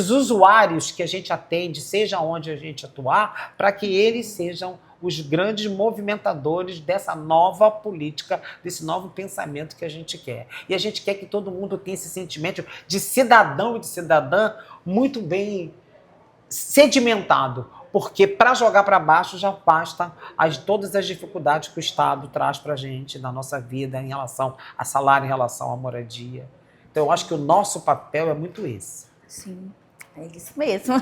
usuários que a gente atende, seja onde a gente atuar, para que eles sejam os grandes movimentadores dessa nova política, desse novo pensamento que a gente quer. E a gente quer que todo mundo tenha esse sentimento de cidadão e de cidadã muito bem sedimentado, porque para jogar para baixo já basta todas as dificuldades que o Estado traz para a gente na nossa vida em relação a salário, em relação à moradia. Então eu acho que o nosso papel é muito esse. Sim. É isso mesmo.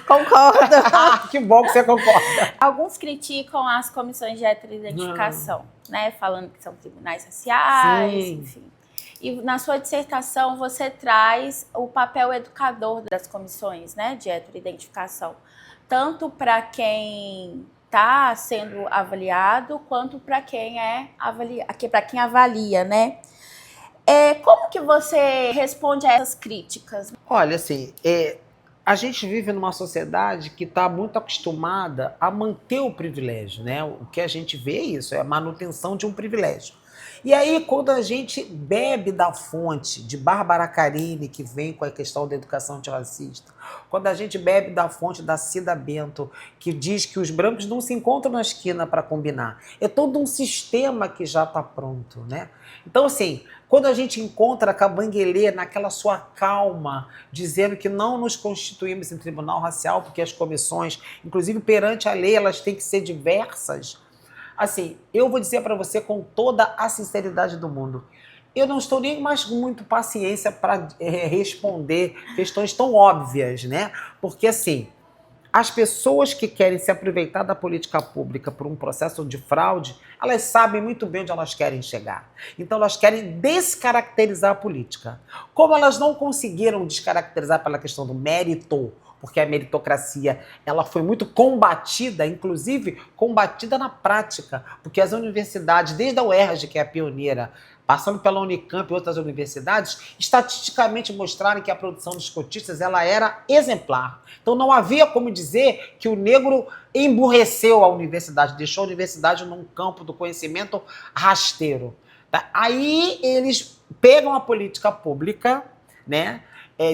Concordo. Que bom que você concorda. Alguns criticam as comissões de heteroidentificação, né? Falando que são tribunais raciais, Sim. enfim. E na sua dissertação você traz o papel educador das comissões, né, de heteroidentificação, tanto para quem está sendo avaliado, quanto para quem avalia, né? Como que você responde a essas críticas? Olha, assim, a gente vive numa sociedade que está muito acostumada a manter o privilégio, né? O que a gente vê é isso, é a manutenção de um privilégio. E aí, quando a gente bebe da fonte de Bárbara Carini, que vem com a questão da educação antirracista, quando a gente bebe da fonte da Cida Bento, que diz que os brancos não se encontram na esquina para combinar, é todo um sistema que já está pronto, né? Então, assim, quando a gente encontra a Cabanguelê naquela sua calma, dizendo que não nos constituímos em tribunal racial, porque as comissões, inclusive perante a lei, elas têm que ser diversas. Assim, eu vou dizer para você com toda a sinceridade do mundo, eu não estou nem mais com muito paciência para responder questões tão óbvias, né? Porque, assim, as pessoas que querem se aproveitar da política pública por um processo de fraude, elas sabem muito bem onde elas querem chegar. Então, elas querem descaracterizar a política. Como elas não conseguiram descaracterizar pela questão do mérito, porque a meritocracia ela foi muito combatida, inclusive combatida na prática, porque as universidades, desde a UERJ, que é a pioneira, passando pela Unicamp e outras universidades, estatisticamente mostraram que a produção dos cotistas ela era exemplar. Então não havia como dizer que o negro emburreceu a universidade, deixou a universidade num campo do conhecimento rasteiro. Tá? Aí eles pegam a política pública, né,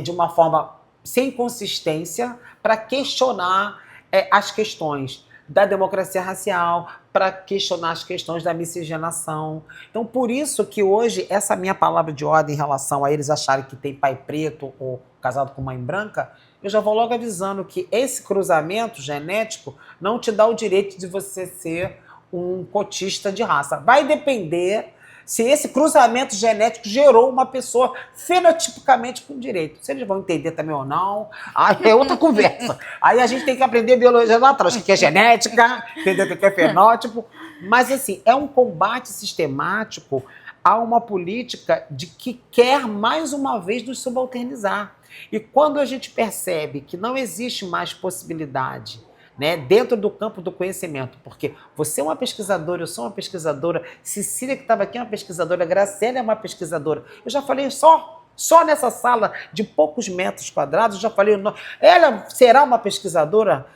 de uma forma sem consistência, para questionar as questões da democracia racial, para questionar as questões da miscigenação. Então, por isso que hoje, essa minha palavra de ordem em relação a eles acharem que tem pai preto ou casado com mãe branca, eu já vou logo avisando que esse cruzamento genético não te dá o direito de você ser um cotista de raça. Vai depender se esse cruzamento genético gerou uma pessoa fenotipicamente com direito. Se eles vão entender também ou não, aí é outra conversa. Aí a gente tem que aprender biologia lá atrás, o que é genética, entender o que é fenótipo. Mas, assim, é um combate sistemático a uma política de que quer, mais uma vez, nos subalternizar. E quando a gente percebe que não existe mais possibilidade, né, dentro do campo do conhecimento, porque você é uma pesquisadora, eu sou uma pesquisadora, Cecília que estava aqui é uma pesquisadora, Graciela é uma pesquisadora, eu já falei só nessa sala de poucos metros quadrados, eu já falei, ela será uma pesquisadora,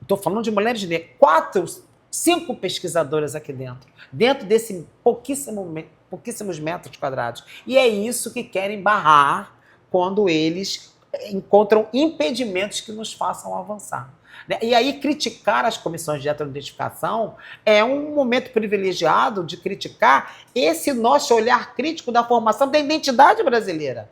estou falando de mulheres negras, 4, 5 pesquisadoras aqui dentro desse pouquíssimos metros quadrados, e é isso que querem barrar quando eles encontram impedimentos que nos façam avançar. E aí criticar as comissões de heteroidentificação é um momento privilegiado de criticar esse nosso olhar crítico da formação da identidade brasileira.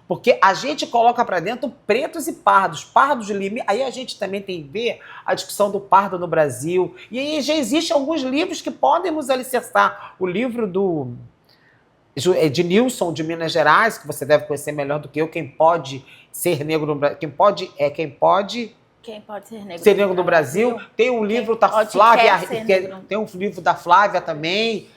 Porque a gente coloca para dentro pretos e pardos, pardos de limite. Aí a gente também tem que ver a discussão do pardo no Brasil. E aí já existem alguns livros que podem nos alicerçar. O livro de Nilson, de Minas Gerais, que você deve conhecer melhor do que eu, Quem Pode Ser Negro no Brasil. Quem pode ser negro no Brasil. Tem um livro da Flávia, tem um livro da Flávia também,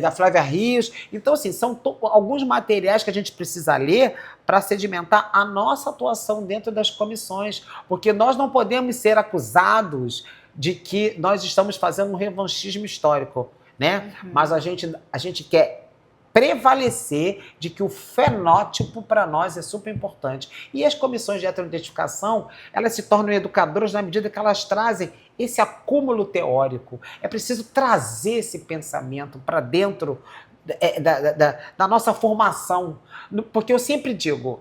da Flávia Rios. Então, assim, são alguns materiais que a gente precisa ler para sedimentar a nossa atuação dentro das comissões, porque nós não podemos ser acusados de que nós estamos fazendo um revanchismo histórico. né? Mas a gente quer prevalecer de que o fenótipo para nós é super importante. E as comissões de heteroidentificação, elas se tornam educadoras na medida que elas trazem esse acúmulo teórico. É preciso trazer esse pensamento para dentro da nossa formação. Porque eu sempre digo,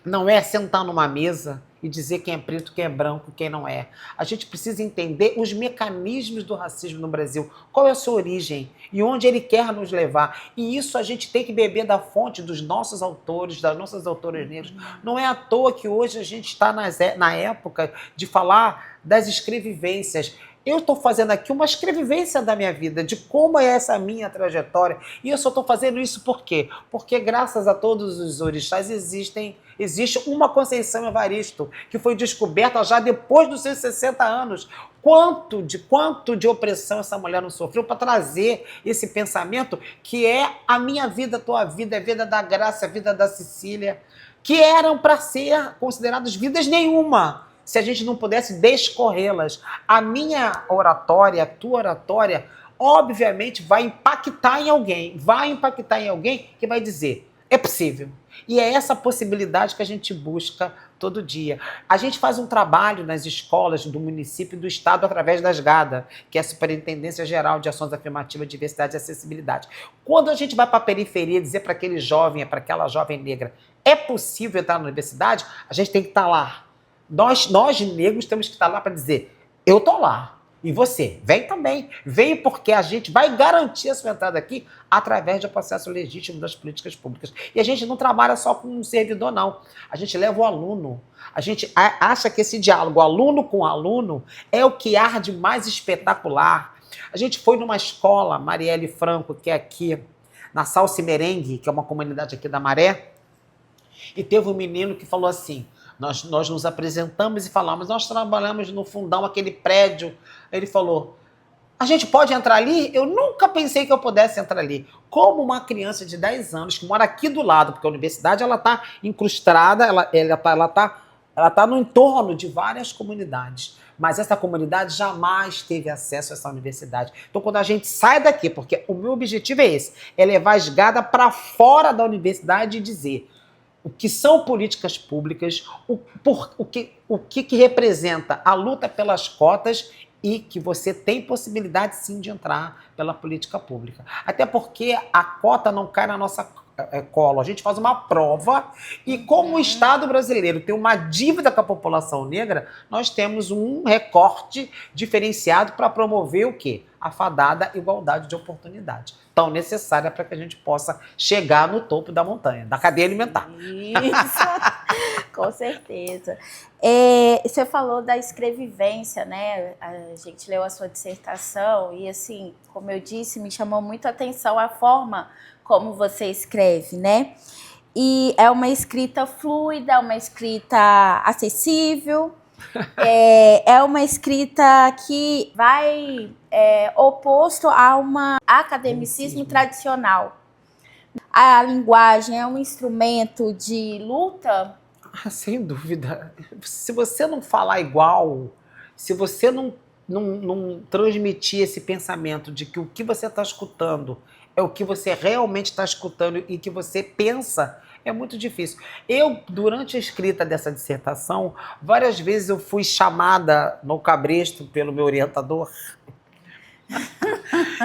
não é sentar numa mesa e dizer quem é preto, quem é branco, quem não é. A gente precisa entender os mecanismos do racismo no Brasil. Qual é a sua origem e onde ele quer nos levar. E isso a gente tem que beber da fonte dos nossos autores, das nossas autoras negras. Não é à toa que hoje a gente está na época de falar das escrevivências. Eu estou fazendo aqui uma escrevivência da minha vida, de como é essa minha trajetória. E eu só estou fazendo isso por quê? Porque graças a todos os orixás existe uma Conceição Evaristo, que foi descoberta já depois dos seus 60 anos. Quanto de opressão essa mulher não sofreu para trazer esse pensamento que é a minha vida, a tua vida, a vida da Graça, a vida da Cecília, que eram para ser consideradas vidas nenhuma, se a gente não pudesse descorrê-las. A minha oratória, a tua oratória, obviamente vai impactar em alguém que vai dizer, é possível. E é essa possibilidade que a gente busca todo dia. A gente faz um trabalho nas escolas do município e do estado através da SGADA, que é a Superintendência Geral de Ações Afirmativas, Diversidade e Acessibilidade. Quando a gente vai para a periferia dizer para aquele jovem, para aquela jovem negra, é possível entrar na universidade, a gente tem que estar lá. Nós negros temos que estar lá para dizer, eu estou lá. E você, vem também. Vem porque a gente vai garantir a sua entrada aqui através do processo legítimo das políticas públicas. E a gente não trabalha só com um servidor, não. A gente leva o aluno. A gente acha que esse diálogo aluno com aluno é o que há de mais espetacular. A gente foi numa escola, Marielle Franco, que é aqui na Salsa e Merengue, que é uma comunidade aqui da Maré, e teve um menino que falou assim, nós nos apresentamos e falamos, nós trabalhamos no fundão, aquele prédio. Ele falou, a gente pode entrar ali? Eu nunca pensei que eu pudesse entrar ali. Como uma criança de 10 anos que mora aqui do lado, porque a universidade está incrustada, ela está no entorno de várias comunidades. Mas essa comunidade jamais teve acesso a essa universidade. Então, quando a gente sai daqui, porque o meu objetivo é esse, é levar a SGADA para fora da universidade e dizer o que são políticas públicas, o que representa a luta pelas cotas e que você tem possibilidade, sim, de entrar pela política pública. Até porque a cota não cai na nossa colo. A gente faz uma prova e como o Estado brasileiro tem uma dívida com a população negra, nós temos um recorte diferenciado para promover o quê? A fadada igualdade de oportunidade, tão necessária para que a gente possa chegar no topo da montanha, da cadeia alimentar. Isso, com certeza. Você falou da escrevivência, né? A gente leu a sua dissertação e, assim, como eu disse, me chamou muito a atenção a forma como você escreve, né? E é uma escrita fluida, uma escrita acessível, é uma escrita que vai oposto a um academicismo tradicional. A linguagem é um instrumento de luta? Sem dúvida. Se você não falar igual, se você não transmitir esse pensamento de que o que você está escutando é o que você realmente está escutando e que você pensa, é muito difícil. Eu, durante a escrita dessa dissertação, várias vezes eu fui chamada no cabresto pelo meu orientador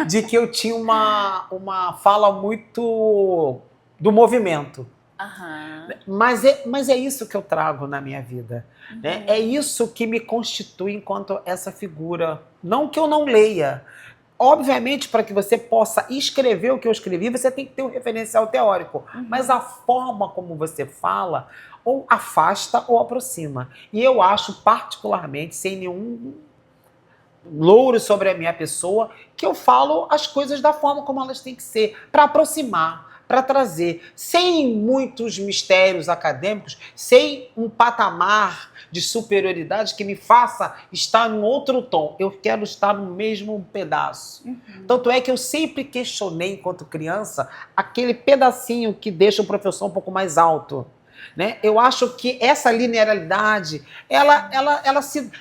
de que eu tinha uma fala muito do movimento. Uhum. Mas é isso que eu trago na minha vida. Uhum. Né? É isso que me constitui enquanto essa figura. Não que eu não leia. Obviamente, para que você possa escrever o que eu escrevi, você tem que ter um referencial teórico. Uhum. Mas a forma como você fala ou afasta ou aproxima. E eu acho particularmente, sem nenhum louro sobre a minha pessoa, que eu falo as coisas da forma como elas têm que ser, para aproximar, para trazer, sem muitos mistérios acadêmicos, sem um patamar de superioridade que me faça estar num outro tom. Eu quero estar no mesmo pedaço. Uhum. Tanto é que eu sempre questionei, enquanto criança, aquele pedacinho que deixa o professor um pouco mais alto. né? Eu acho que essa linearidade,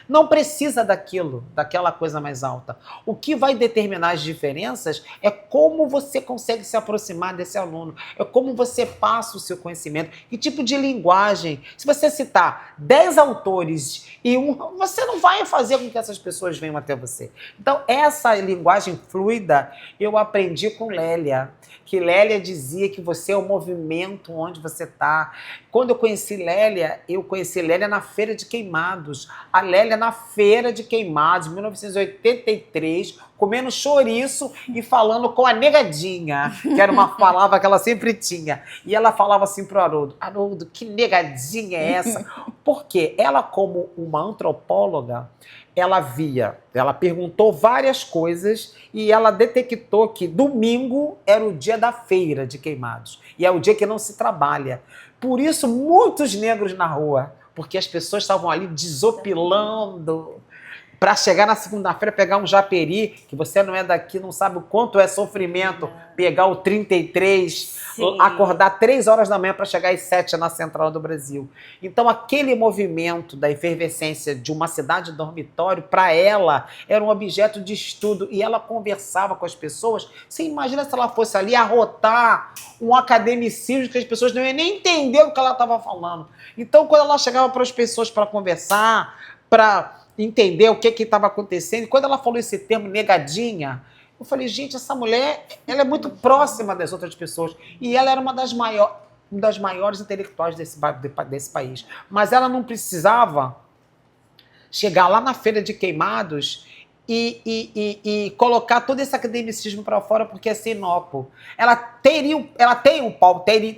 não precisa daquela coisa mais alta. O que vai determinar as diferenças é como você consegue se aproximar desse aluno, é como você passa o seu conhecimento, que tipo de linguagem. Se você citar 10 autores e você não vai fazer com que essas pessoas venham até você. Então, essa linguagem fluida eu aprendi com Lélia, que Lélia dizia que você é o movimento onde você está. Quando eu conheci Lélia na Feira de Queimados. A Lélia na Feira de Queimados, em 1983, comendo chouriço e falando com a negadinha, que era uma palavra que ela sempre tinha. E ela falava assim pro Haroldo: Haroldo, que negadinha é essa? Porque ela, como uma antropóloga, ela perguntou várias coisas e ela detectou que domingo era o dia da Feira de Queimados. E é o dia que não se trabalha. Por isso, muitos negros na rua, porque as pessoas estavam ali desopilando para chegar na segunda-feira, pegar um japeri, que você não é daqui, não sabe o quanto é sofrimento, pegar o 33, sim, acordar 3 horas da manhã para chegar às 7 na Central do Brasil. Então, aquele movimento da efervescência de uma cidade dormitório, para ela, era um objeto de estudo, e ela conversava com as pessoas. Você imagina se ela fosse ali arrotar um academicismo que as pessoas não iam nem entender o que ela estava falando. Então, quando ela chegava para as pessoas para conversar, para entender o que estava acontecendo, e quando ela falou esse termo negadinha, eu falei, gente, essa mulher, ela é muito próxima das outras pessoas, e ela era uma das maiores intelectuais desse país, mas ela não precisava chegar lá na Feira de Queimados e colocar todo esse academicismo para fora, porque é sem inócuo. Ela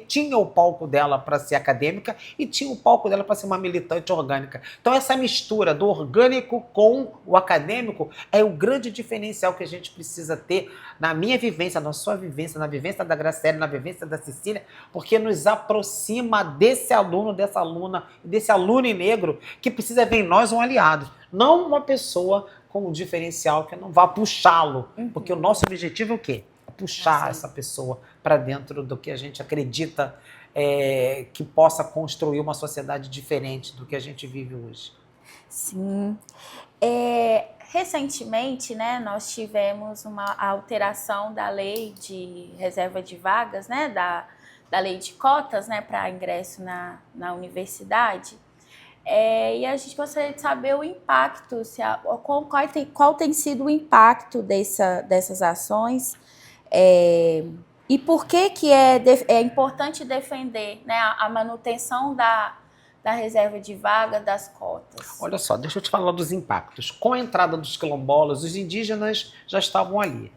tinha o palco dela para ser acadêmica e tinha o palco dela para ser uma militante orgânica. Então, essa mistura do orgânico com o acadêmico é o grande diferencial que a gente precisa ter na minha vivência, na sua vivência, na vivência da Graciele, na vivência da Cecília, porque nos aproxima desse aluno, dessa aluna, desse aluno negro que precisa ver em nós um aliado, não uma pessoa com um diferencial que não vá puxá-lo, porque o nosso objetivo é o quê? Puxar essa pessoa para dentro do que a gente acredita que possa construir uma sociedade diferente do que a gente vive hoje. Sim. Recentemente, né, nós tivemos uma alteração da lei de reserva de vagas, né, da lei de cotas, né, para ingresso na universidade. E a gente gostaria de saber o impacto, qual tem sido o impacto dessas ações, e por que é importante defender, né, a manutenção da reserva de vaga, das cotas. Olha só, deixa eu te falar dos impactos. Com a entrada dos quilombolas, os indígenas já estavam ali.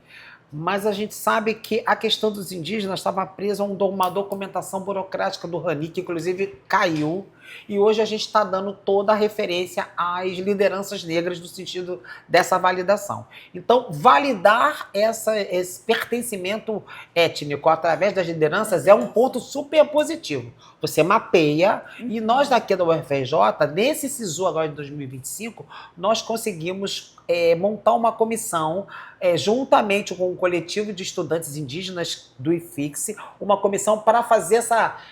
Mas a gente sabe que a questão dos indígenas estava presa a uma documentação burocrática do RANI, que inclusive caiu, e hoje a gente está dando toda a referência às lideranças negras no sentido dessa validação. Então, validar esse pertencimento étnico através das lideranças é um ponto super positivo. Você mapeia, e nós daqui da UFRJ, nesse SISU agora de 2025, nós conseguimos montar uma comissão juntamente com um coletivo de estudantes indígenas do IFIX, uma comissão para fazer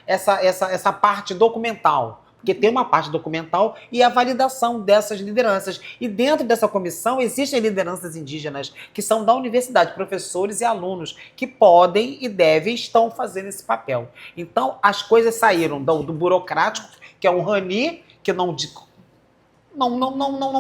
essa parte documental. Porque tem uma parte documental e a validação dessas lideranças. E dentro dessa comissão existem lideranças indígenas que são da universidade, professores e alunos, que podem e devem estão fazendo esse papel. Então, as coisas saíram do burocrático, que é um RANI, que não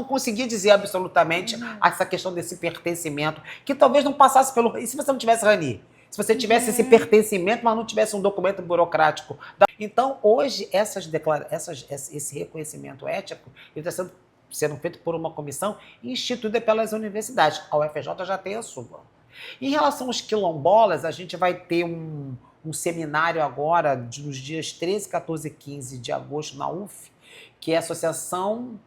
conseguia dizer absolutamente essa questão desse pertencimento, que talvez não passasse pelo... E se você não tivesse RANI? Se você tivesse esse pertencimento, mas não tivesse um documento burocrático. Então, hoje, esse reconhecimento ético está sendo feito por uma comissão instituída pelas universidades. A UFRJ já tem a sua. Em relação aos quilombolas, a gente vai ter um seminário agora, nos dias 13, 14 e 15 de agosto, na UF, que é a Associação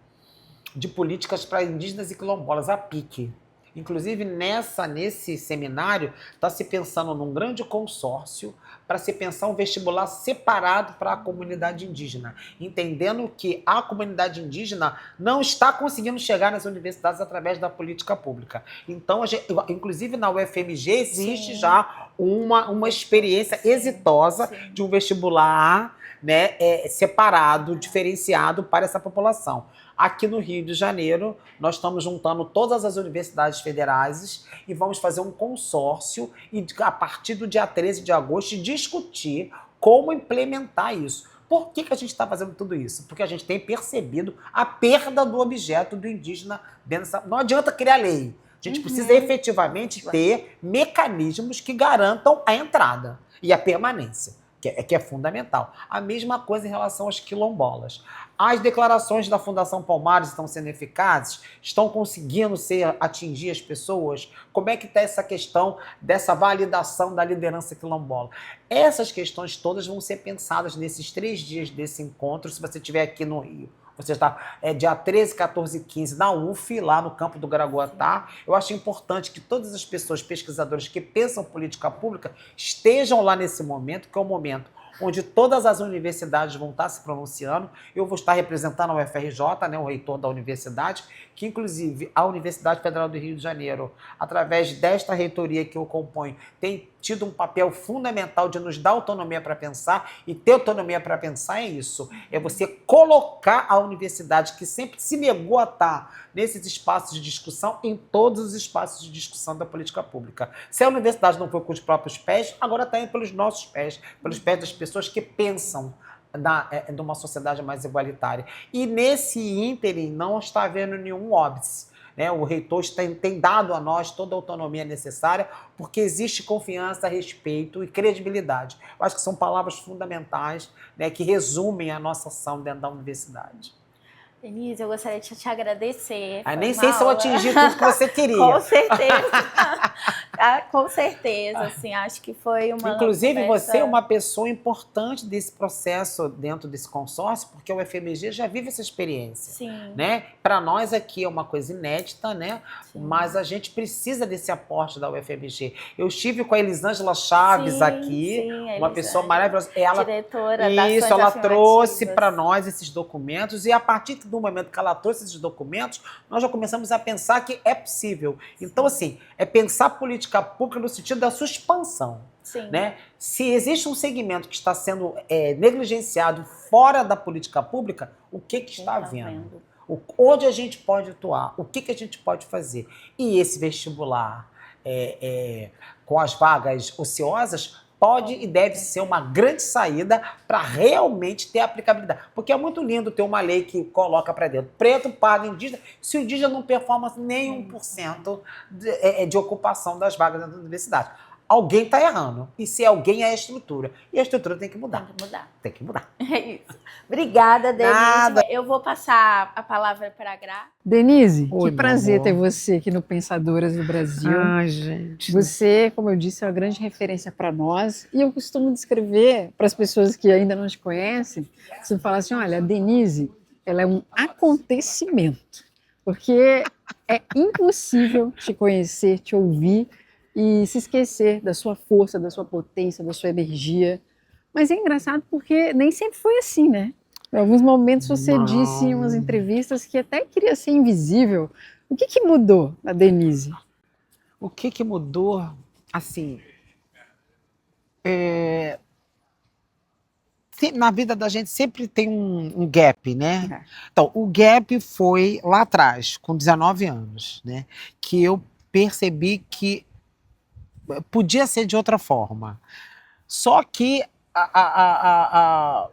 de Políticas para Indígenas e Quilombolas, a PIC. Inclusive, nesse seminário, está se pensando num grande consórcio para se pensar um vestibular separado para a comunidade indígena, entendendo que a comunidade indígena não está conseguindo chegar nas universidades através da política pública. Então, inclusive na UFMG existe já uma experiência exitosa de um vestibular né, separado, diferenciado para essa população. Aqui no Rio de Janeiro, nós estamos juntando todas as universidades federais e vamos fazer um consórcio e, a partir do dia 13 de agosto, discutir como implementar isso. Por que a gente está fazendo tudo isso? Porque a gente tem percebido a perda do objeto do indígena dentro dessa... Não adianta criar lei. A gente precisa efetivamente ter mecanismos que garantam a entrada e a permanência, que é fundamental. A mesma coisa em relação aos quilombolas. As declarações da Fundação Palmares estão sendo eficazes? Estão conseguindo atingir as pessoas? Como é que está essa questão dessa validação da liderança quilombola? Essas questões todas vão ser pensadas nesses 3 dias desse encontro, se você estiver aqui no Rio. Você está dia 13, 14 e 15 na UF, lá no campo do Gragoatá. Eu acho importante que todas as pessoas, pesquisadores que pensam política pública, estejam lá nesse momento, que é o momento onde todas as universidades vão estar se pronunciando. Eu vou estar representando a UFRJ, né, o reitor da universidade, que inclusive a Universidade Federal do Rio de Janeiro, através desta reitoria que eu componho, tem tido um papel fundamental de nos dar autonomia para pensar, e ter autonomia para pensar é isso, é você colocar a universidade, que sempre se negou a estar nesses espaços de discussão, em todos os espaços de discussão da política pública. Se a universidade não foi com os próprios pés, agora está indo pelos nossos pés, pelos pés das pessoas que pensam de uma sociedade mais igualitária. E nesse ínterim não está havendo nenhum óbice. O reitor tem dado a nós toda a autonomia necessária, porque existe confiança, respeito e credibilidade. Eu acho que são palavras fundamentais, né, que resumem a nossa ação dentro da universidade. Denise, eu gostaria de te agradecer. Nem sei se eu atingi tudo que você queria. Com certeza. Com certeza, assim, acho que foi uma... Inclusive, você é uma pessoa importante desse processo dentro desse consórcio, porque o UFMG já vive essa experiência. Sim. Né? Para nós aqui é uma coisa inédita, né? Sim. Mas a gente precisa desse aporte da UFMG. Eu estive com a Elisângela Chaves aqui, uma pessoa maravilhosa. Ela, diretora da isso, ela trouxe para nós esses documentos, e a partir do momento que ela trouxe esses documentos, nós já começamos a pensar que é possível. Então, assim, é pensar política pública no sentido da sua expansão. Sim. Né? Se existe um segmento que está sendo negligenciado fora da política pública, o que está havendo? Onde a gente pode atuar? O que a gente pode fazer? E esse vestibular com as vagas ociosas pode e deve ser uma grande saída para realmente ter aplicabilidade. Porque é muito lindo ter uma lei que coloca para dentro: preto paga indígena, se o indígena não performa nem 1% de ocupação das vagas da universidade. Alguém está errando. E se alguém é a estrutura. E a estrutura tem que mudar. Tem que mudar. Tem que mudar. É isso. Obrigada, Denise. Nada. Eu vou passar a palavra para a Gra. Denise, Oi, que prazer meu ter amor. você aqui no Pensadoras do Brasil. Ai, gente. Você, como eu disse, é uma grande referência para nós. E eu costumo descrever para as pessoas que ainda não te conhecem, você fala assim: olha, a Denise, ela é um acontecimento. Porque é impossível te conhecer, te ouvir e se esquecer da sua força, da sua potência, da sua energia. Mas é engraçado porque nem sempre foi assim, né? Em alguns momentos você disse em umas entrevistas que até queria ser invisível. O que mudou na Denise? O que mudou? Assim, na vida da gente sempre tem um gap, né? Então, o gap foi lá atrás, com 19 anos, né? Que eu percebi que podia ser de outra forma. Só que a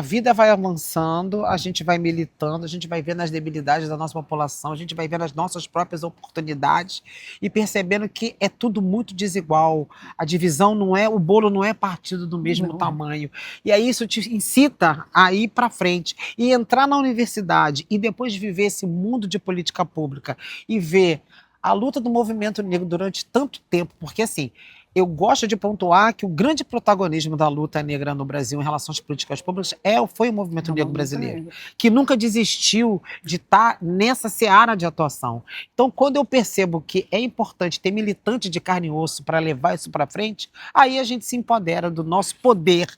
vida vai avançando, a gente vai militando, a gente vai vendo as debilidades da nossa população, a gente vai vendo as nossas próprias oportunidades e percebendo que é tudo muito desigual. A divisão não é, o bolo não é partido do mesmo tamanho. E aí isso te incita a ir para frente e entrar na universidade e depois viver esse mundo de política pública e ver a luta do movimento negro durante tanto tempo, porque assim, eu gosto de pontuar que o grande protagonismo da luta negra no Brasil em relação às políticas públicas foi o movimento negro brasileiro, que nunca desistiu de estar nessa seara de atuação. Então, quando eu percebo que é importante ter militante de carne e osso para levar isso para frente, aí a gente se empodera do nosso poder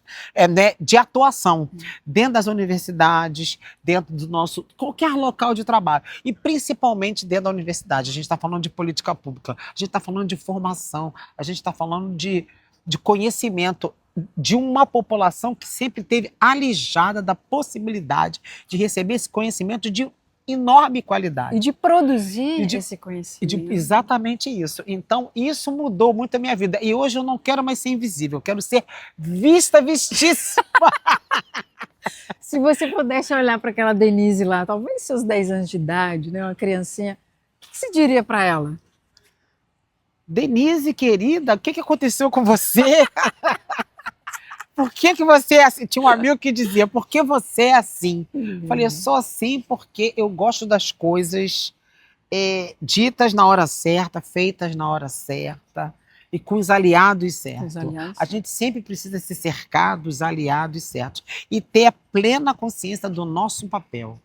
né, de atuação dentro das universidades, dentro do nosso qualquer local de trabalho, e principalmente dentro da universidade. A gente está falando de política pública, a gente está falando de formação, a gente está falando de conhecimento. de uma população que sempre teve alijada da possibilidade de receber esse conhecimento de enorme qualidade. E de produzir esse conhecimento. Exatamente isso. Então, isso mudou muito a minha vida. E hoje eu não quero mais ser invisível, eu quero ser vistíssima. Se você pudesse olhar para aquela Denise lá, talvez seus 10 anos de idade, né, uma criancinha, o que você diria para ela? Denise, querida, o que aconteceu com você? Por que você é assim? Tinha um amigo que dizia, por que você é assim? Falei, eu sou assim porque eu gosto das coisas ditas na hora certa, feitas na hora certa e com os aliados certos. A gente sempre precisa se cercar dos aliados certos e ter a plena consciência do nosso papel.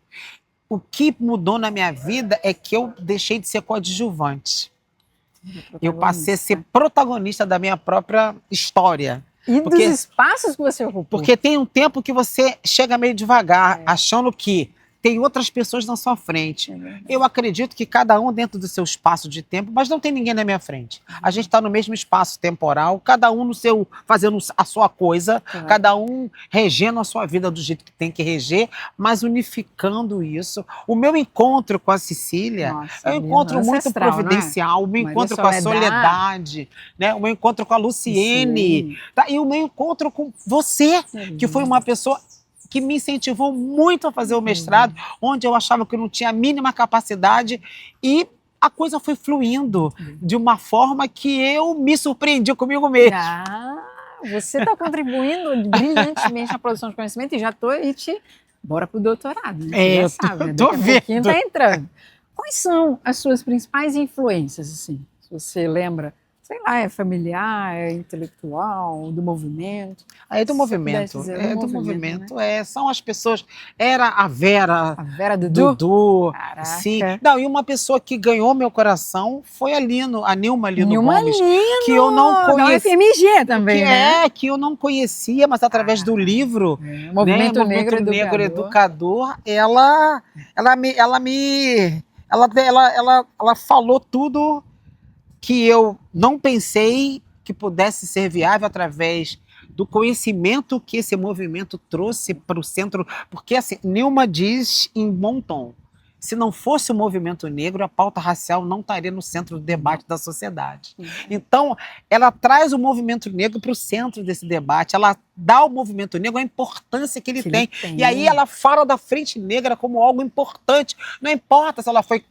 O que mudou na minha vida é que eu deixei de ser coadjuvante. Eu passei a ser protagonista da minha própria história. E dos espaços que você ocupou. Porque tem um tempo que você chega meio devagar, achando que tem outras pessoas na sua frente. Eu acredito que cada um dentro do seu espaço de tempo, mas não tem ninguém na minha frente. A gente está no mesmo espaço temporal, cada um no seu, fazendo a sua coisa, cada um regendo a sua vida do jeito que tem que reger, mas unificando isso. O meu encontro com a Cecília é um encontro muito providencial, o meu encontro com a Soledade, né? O meu encontro com a Luciene, tá? E o meu encontro com você, que foi uma pessoa que me incentivou muito a fazer o mestrado, onde eu achava que eu não tinha a mínima capacidade, e a coisa foi fluindo de uma forma que eu me surpreendi comigo mesmo. Você está contribuindo brilhantemente na produção de conhecimento e já estou aí bora pro doutorado, né? Eu tô vendo. Tá entrando. Quais são as suas principais influências, assim? Se você lembra, sei lá, é familiar, é intelectual, do movimento? É do movimento. Do movimento. Né? São as pessoas. Era a Vera. A Vera Dudu. Sim. Não, e uma pessoa que ganhou meu coração foi a Nilma Lino Gomes. Que eu não conhecia. Da UFMG também, né? Que eu não conhecia, mas através do livro. Movimento Negro Educador, ela falou tudo que eu não pensei que pudesse ser viável através do conhecimento que esse movimento trouxe para o centro. Porque, assim, Nilma diz em bom tom, se não fosse o movimento negro, a pauta racial não estaria no centro do debate da sociedade. Então, ela traz o movimento negro para o centro desse debate, ela dá ao movimento negro a importância que ele tem. E aí ela fala da Frente Negra como algo importante. Não importa se ela foi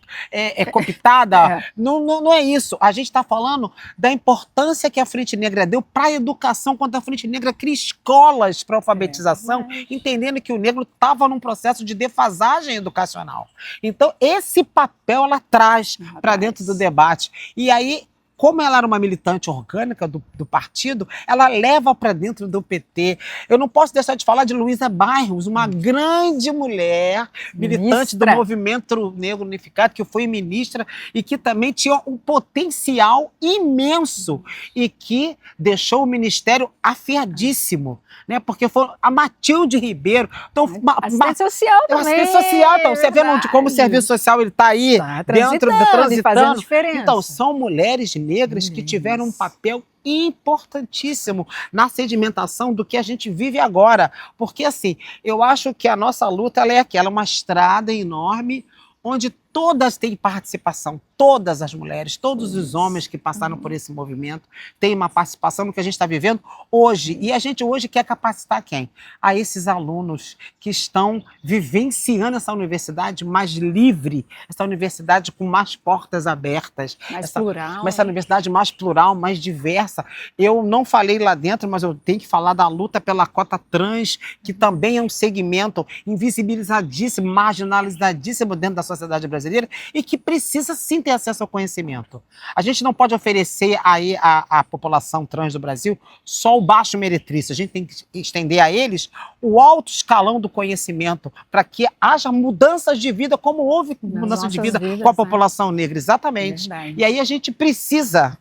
cooptada, não é isso. A gente está falando da importância que a Frente Negra deu para a educação, quando a Frente Negra cria escolas para alfabetização, entendendo que o negro estava num processo de defasagem educacional. Então, esse papel ela traz para dentro do debate. E aí, como ela era uma militante orgânica do partido, ela leva para dentro do PT. Eu não posso deixar de falar de Luísa Bairros, uma grande mulher, militante do Movimento Negro Unificado, que foi ministra e que também tinha um potencial imenso e que deixou o ministério afiadíssimo, né? Porque foi a Matilde Ribeiro. Então, assistente social também. Assistente social, então, você vê como o serviço social está aí, dentro, transitando. Então, são mulheres negras que tiveram um papel importantíssimo na sedimentação do que a gente vive agora. Porque, assim, eu acho que a nossa luta ela é aquela, uma estrada enorme, onde todas têm participação, todas as mulheres, todos os homens que passaram por esse movimento têm uma participação no que a gente está vivendo hoje. E a gente hoje quer capacitar quem? A esses alunos que estão vivenciando essa universidade mais livre, essa universidade com mais portas abertas. Plural. Essa universidade mais plural, mais diversa. Eu não falei lá dentro, mas eu tenho que falar da luta pela cota trans, que também é um segmento invisibilizadíssimo, marginalizadíssimo dentro da sociedade brasileira e que precisa sim ter acesso ao conhecimento. A gente não pode oferecer aí à população trans do Brasil só o baixo meretrício, a gente tem que estender a eles o alto escalão do conhecimento para que haja mudanças de vida, como houve mudança de vida com a população negra, exatamente. E aí a gente precisa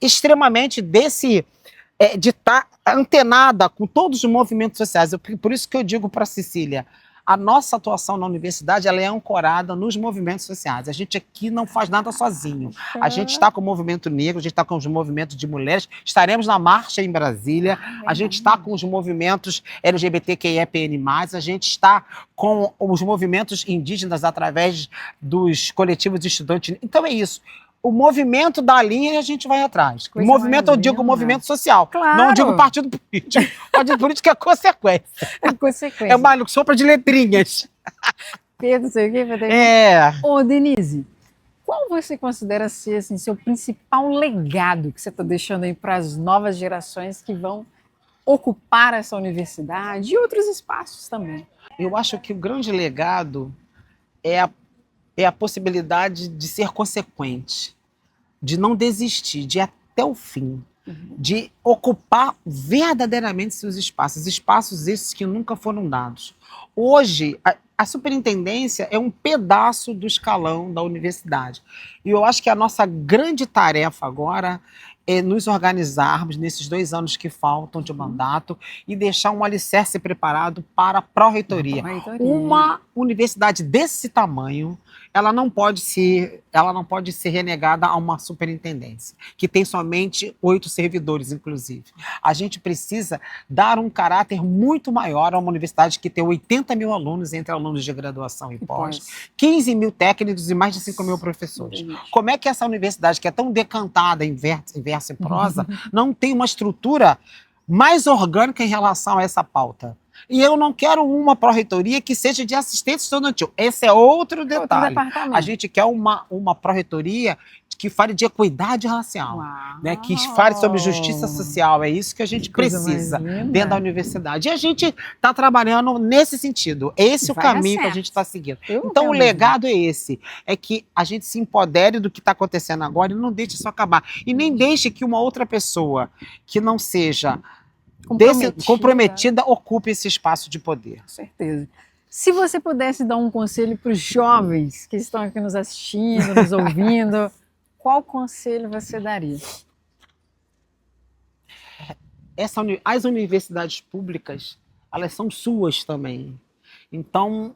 extremamente de estar antenada com todos os movimentos sociais. Por isso que eu digo para a Cecília, A nossa atuação na universidade ela é ancorada nos movimentos sociais. A gente aqui não faz nada sozinho. A gente está com o movimento negro, a gente está com os movimentos de mulheres, estaremos na marcha em Brasília, a gente está com os movimentos LGBTQIAPN+, a gente está com os movimentos indígenas através dos coletivos de estudantes. Então é isso. O movimento da linha a gente vai atrás. O movimento, eu digo movimento social. Claro. Não digo partido político. Partido político é consequência. É consequência. É uma sopa de letrinhas. Pedro, sei o quê? Ô, Denise, qual você considera ser assim, seu principal legado que você está deixando aí para as novas gerações que vão ocupar essa universidade e outros espaços também? Eu acho que o grande legado é a possibilidade de ser consequente, de não desistir, de ir até o fim, de ocupar verdadeiramente seus espaços esses que nunca foram dados. Hoje, a superintendência é um pedaço do escalão da universidade. E eu acho que a nossa grande tarefa agora é nos organizarmos nesses 2 anos que faltam de mandato e deixar um alicerce preparado para a pró-reitoria. Uma universidade desse tamanho, ela não pode ser renegada a uma superintendência, que tem somente 8 servidores, inclusive. A gente precisa dar um caráter muito maior a uma universidade que tem 80 mil alunos, entre alunos de graduação e pós, 15 mil técnicos e mais de 5 mil professores. Como é que essa universidade, que é tão decantada em verso e prosa, não tem uma estrutura mais orgânica em relação a essa pauta? E eu não quero uma pró-reitoria que seja de assistente estudantil. Esse é outro detalhe. A gente quer uma pró-reitoria que fale de equidade racial, né? Que fale sobre justiça social. É isso que a gente precisa dentro da universidade. E a gente está trabalhando nesse sentido. Esse é o caminho que a gente está seguindo. Então o legado é esse. É que a gente se empodere do que está acontecendo agora e não deixe isso acabar. E nem deixe que uma outra pessoa que não seja comprometida ocupe esse espaço de poder. Com certeza. Se você pudesse dar um conselho para os jovens que estão aqui nos assistindo, nos ouvindo, qual conselho você daria? As universidades públicas, elas são suas também. Então,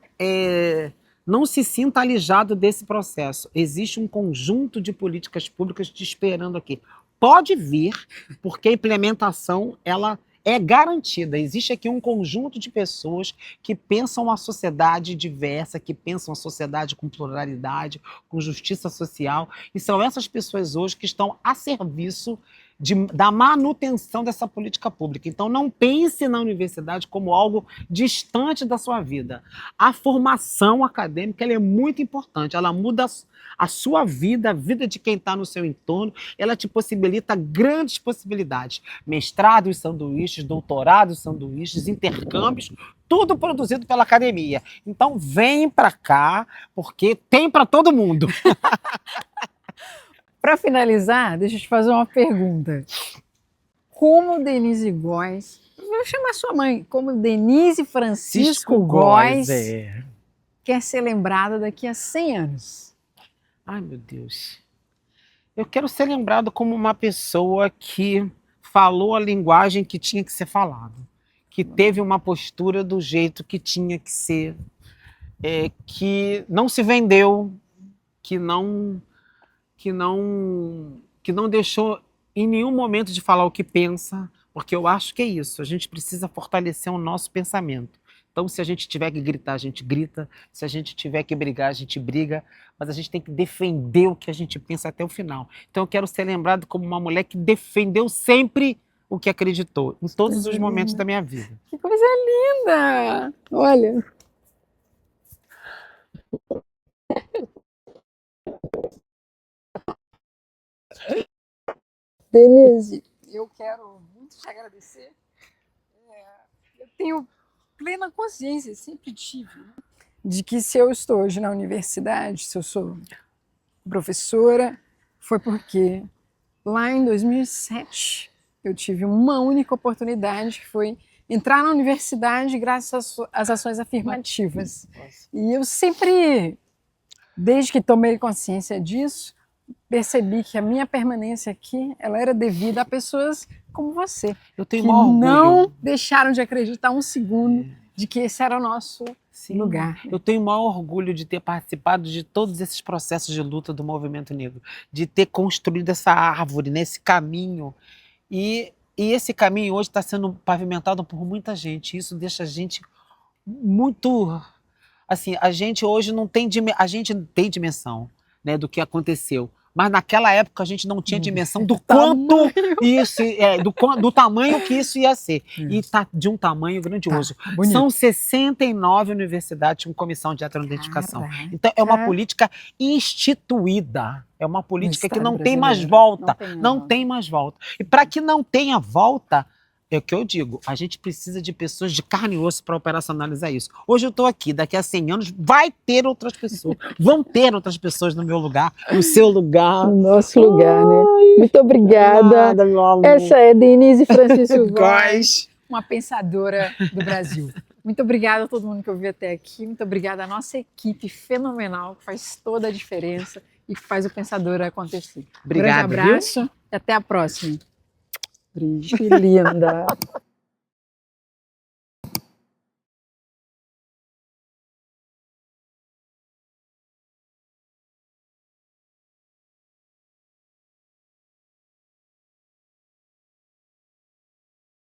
não se sinta alijado desse processo. Existe um conjunto de políticas públicas te esperando aqui. Pode vir, porque a implementação, ela é garantida. Existe aqui um conjunto de pessoas que pensam uma sociedade diversa, que pensam uma sociedade com pluralidade, com justiça social, e são essas pessoas hoje que estão a serviço da manutenção dessa política pública. Então não pense na universidade como algo distante da sua vida. A formação acadêmica ela é muito importante, ela muda a sua vida, a vida de quem está no seu entorno, ela te possibilita grandes possibilidades. Mestrados, sanduíches, doutorados, sanduíches, intercâmbios, tudo produzido pela academia. Então vem para cá, porque tem para todo mundo. Para finalizar, deixa eu te fazer uma pergunta. Como Denise Góes, vou chamar sua mãe, como Denise Francisco Góes quer ser lembrada daqui a 100 anos? Ai, meu Deus. Eu quero ser lembrado como uma pessoa que falou a linguagem que tinha que ser falada, que teve uma postura do jeito que tinha que ser, que não se vendeu, que não deixou em nenhum momento de falar o que pensa, porque eu acho que é isso, a gente precisa fortalecer o nosso pensamento. Então, se a gente tiver que gritar, a gente grita, se a gente tiver que brigar, a gente briga, mas a gente tem que defender o que a gente pensa até o final. Então, eu quero ser lembrado como uma mulher que defendeu sempre o que acreditou, em todos os momentos da minha vida. Que coisa linda! Olha... Denise, eu quero muito te agradecer. Eu tenho plena consciência, sempre tive, né, de que se eu estou hoje na universidade, se eu sou professora, foi porque lá em 2007 eu tive uma única oportunidade, que foi entrar na universidade graças às ações afirmativas. E eu sempre, desde que tomei consciência disso, percebi que a minha permanência aqui, ela era devida a pessoas como você, eu tenho que não deixaram de acreditar um segundo, de que esse era o nosso lugar. Eu tenho o maior orgulho de ter participado de todos esses processos de luta do movimento negro, de ter construído essa árvore, nesse caminho. E esse caminho hoje está sendo pavimentado por muita gente. Isso deixa a gente muito... Assim, a gente hoje não tem... A gente tem dimensão, né, do que aconteceu. Mas naquela época a gente não tinha dimensão do quanto isso, do tamanho que isso ia ser. E está de um tamanho grandioso. São 69 universidades com comissão de heteroidentificação. Então é uma política instituída. É uma política que não tem mais volta. Não tem mais volta. E para que não tenha volta, é o que eu digo, a gente precisa de pessoas de carne e osso para operacionalizar isso. Hoje eu estou aqui, daqui a 100 anos vai ter outras pessoas, vão ter outras pessoas no meu lugar, no seu lugar. No nosso lugar, né? Muito obrigada. Nada, meu amor. Essa é Denise Francisco Góes, uma pensadora do Brasil. Muito obrigada a todo mundo que ouviu até aqui. Muito obrigada à nossa equipe fenomenal, que faz toda a diferença e que faz o Pensadora acontecer. Obrigado, grande abraço e até a próxima. Que linda!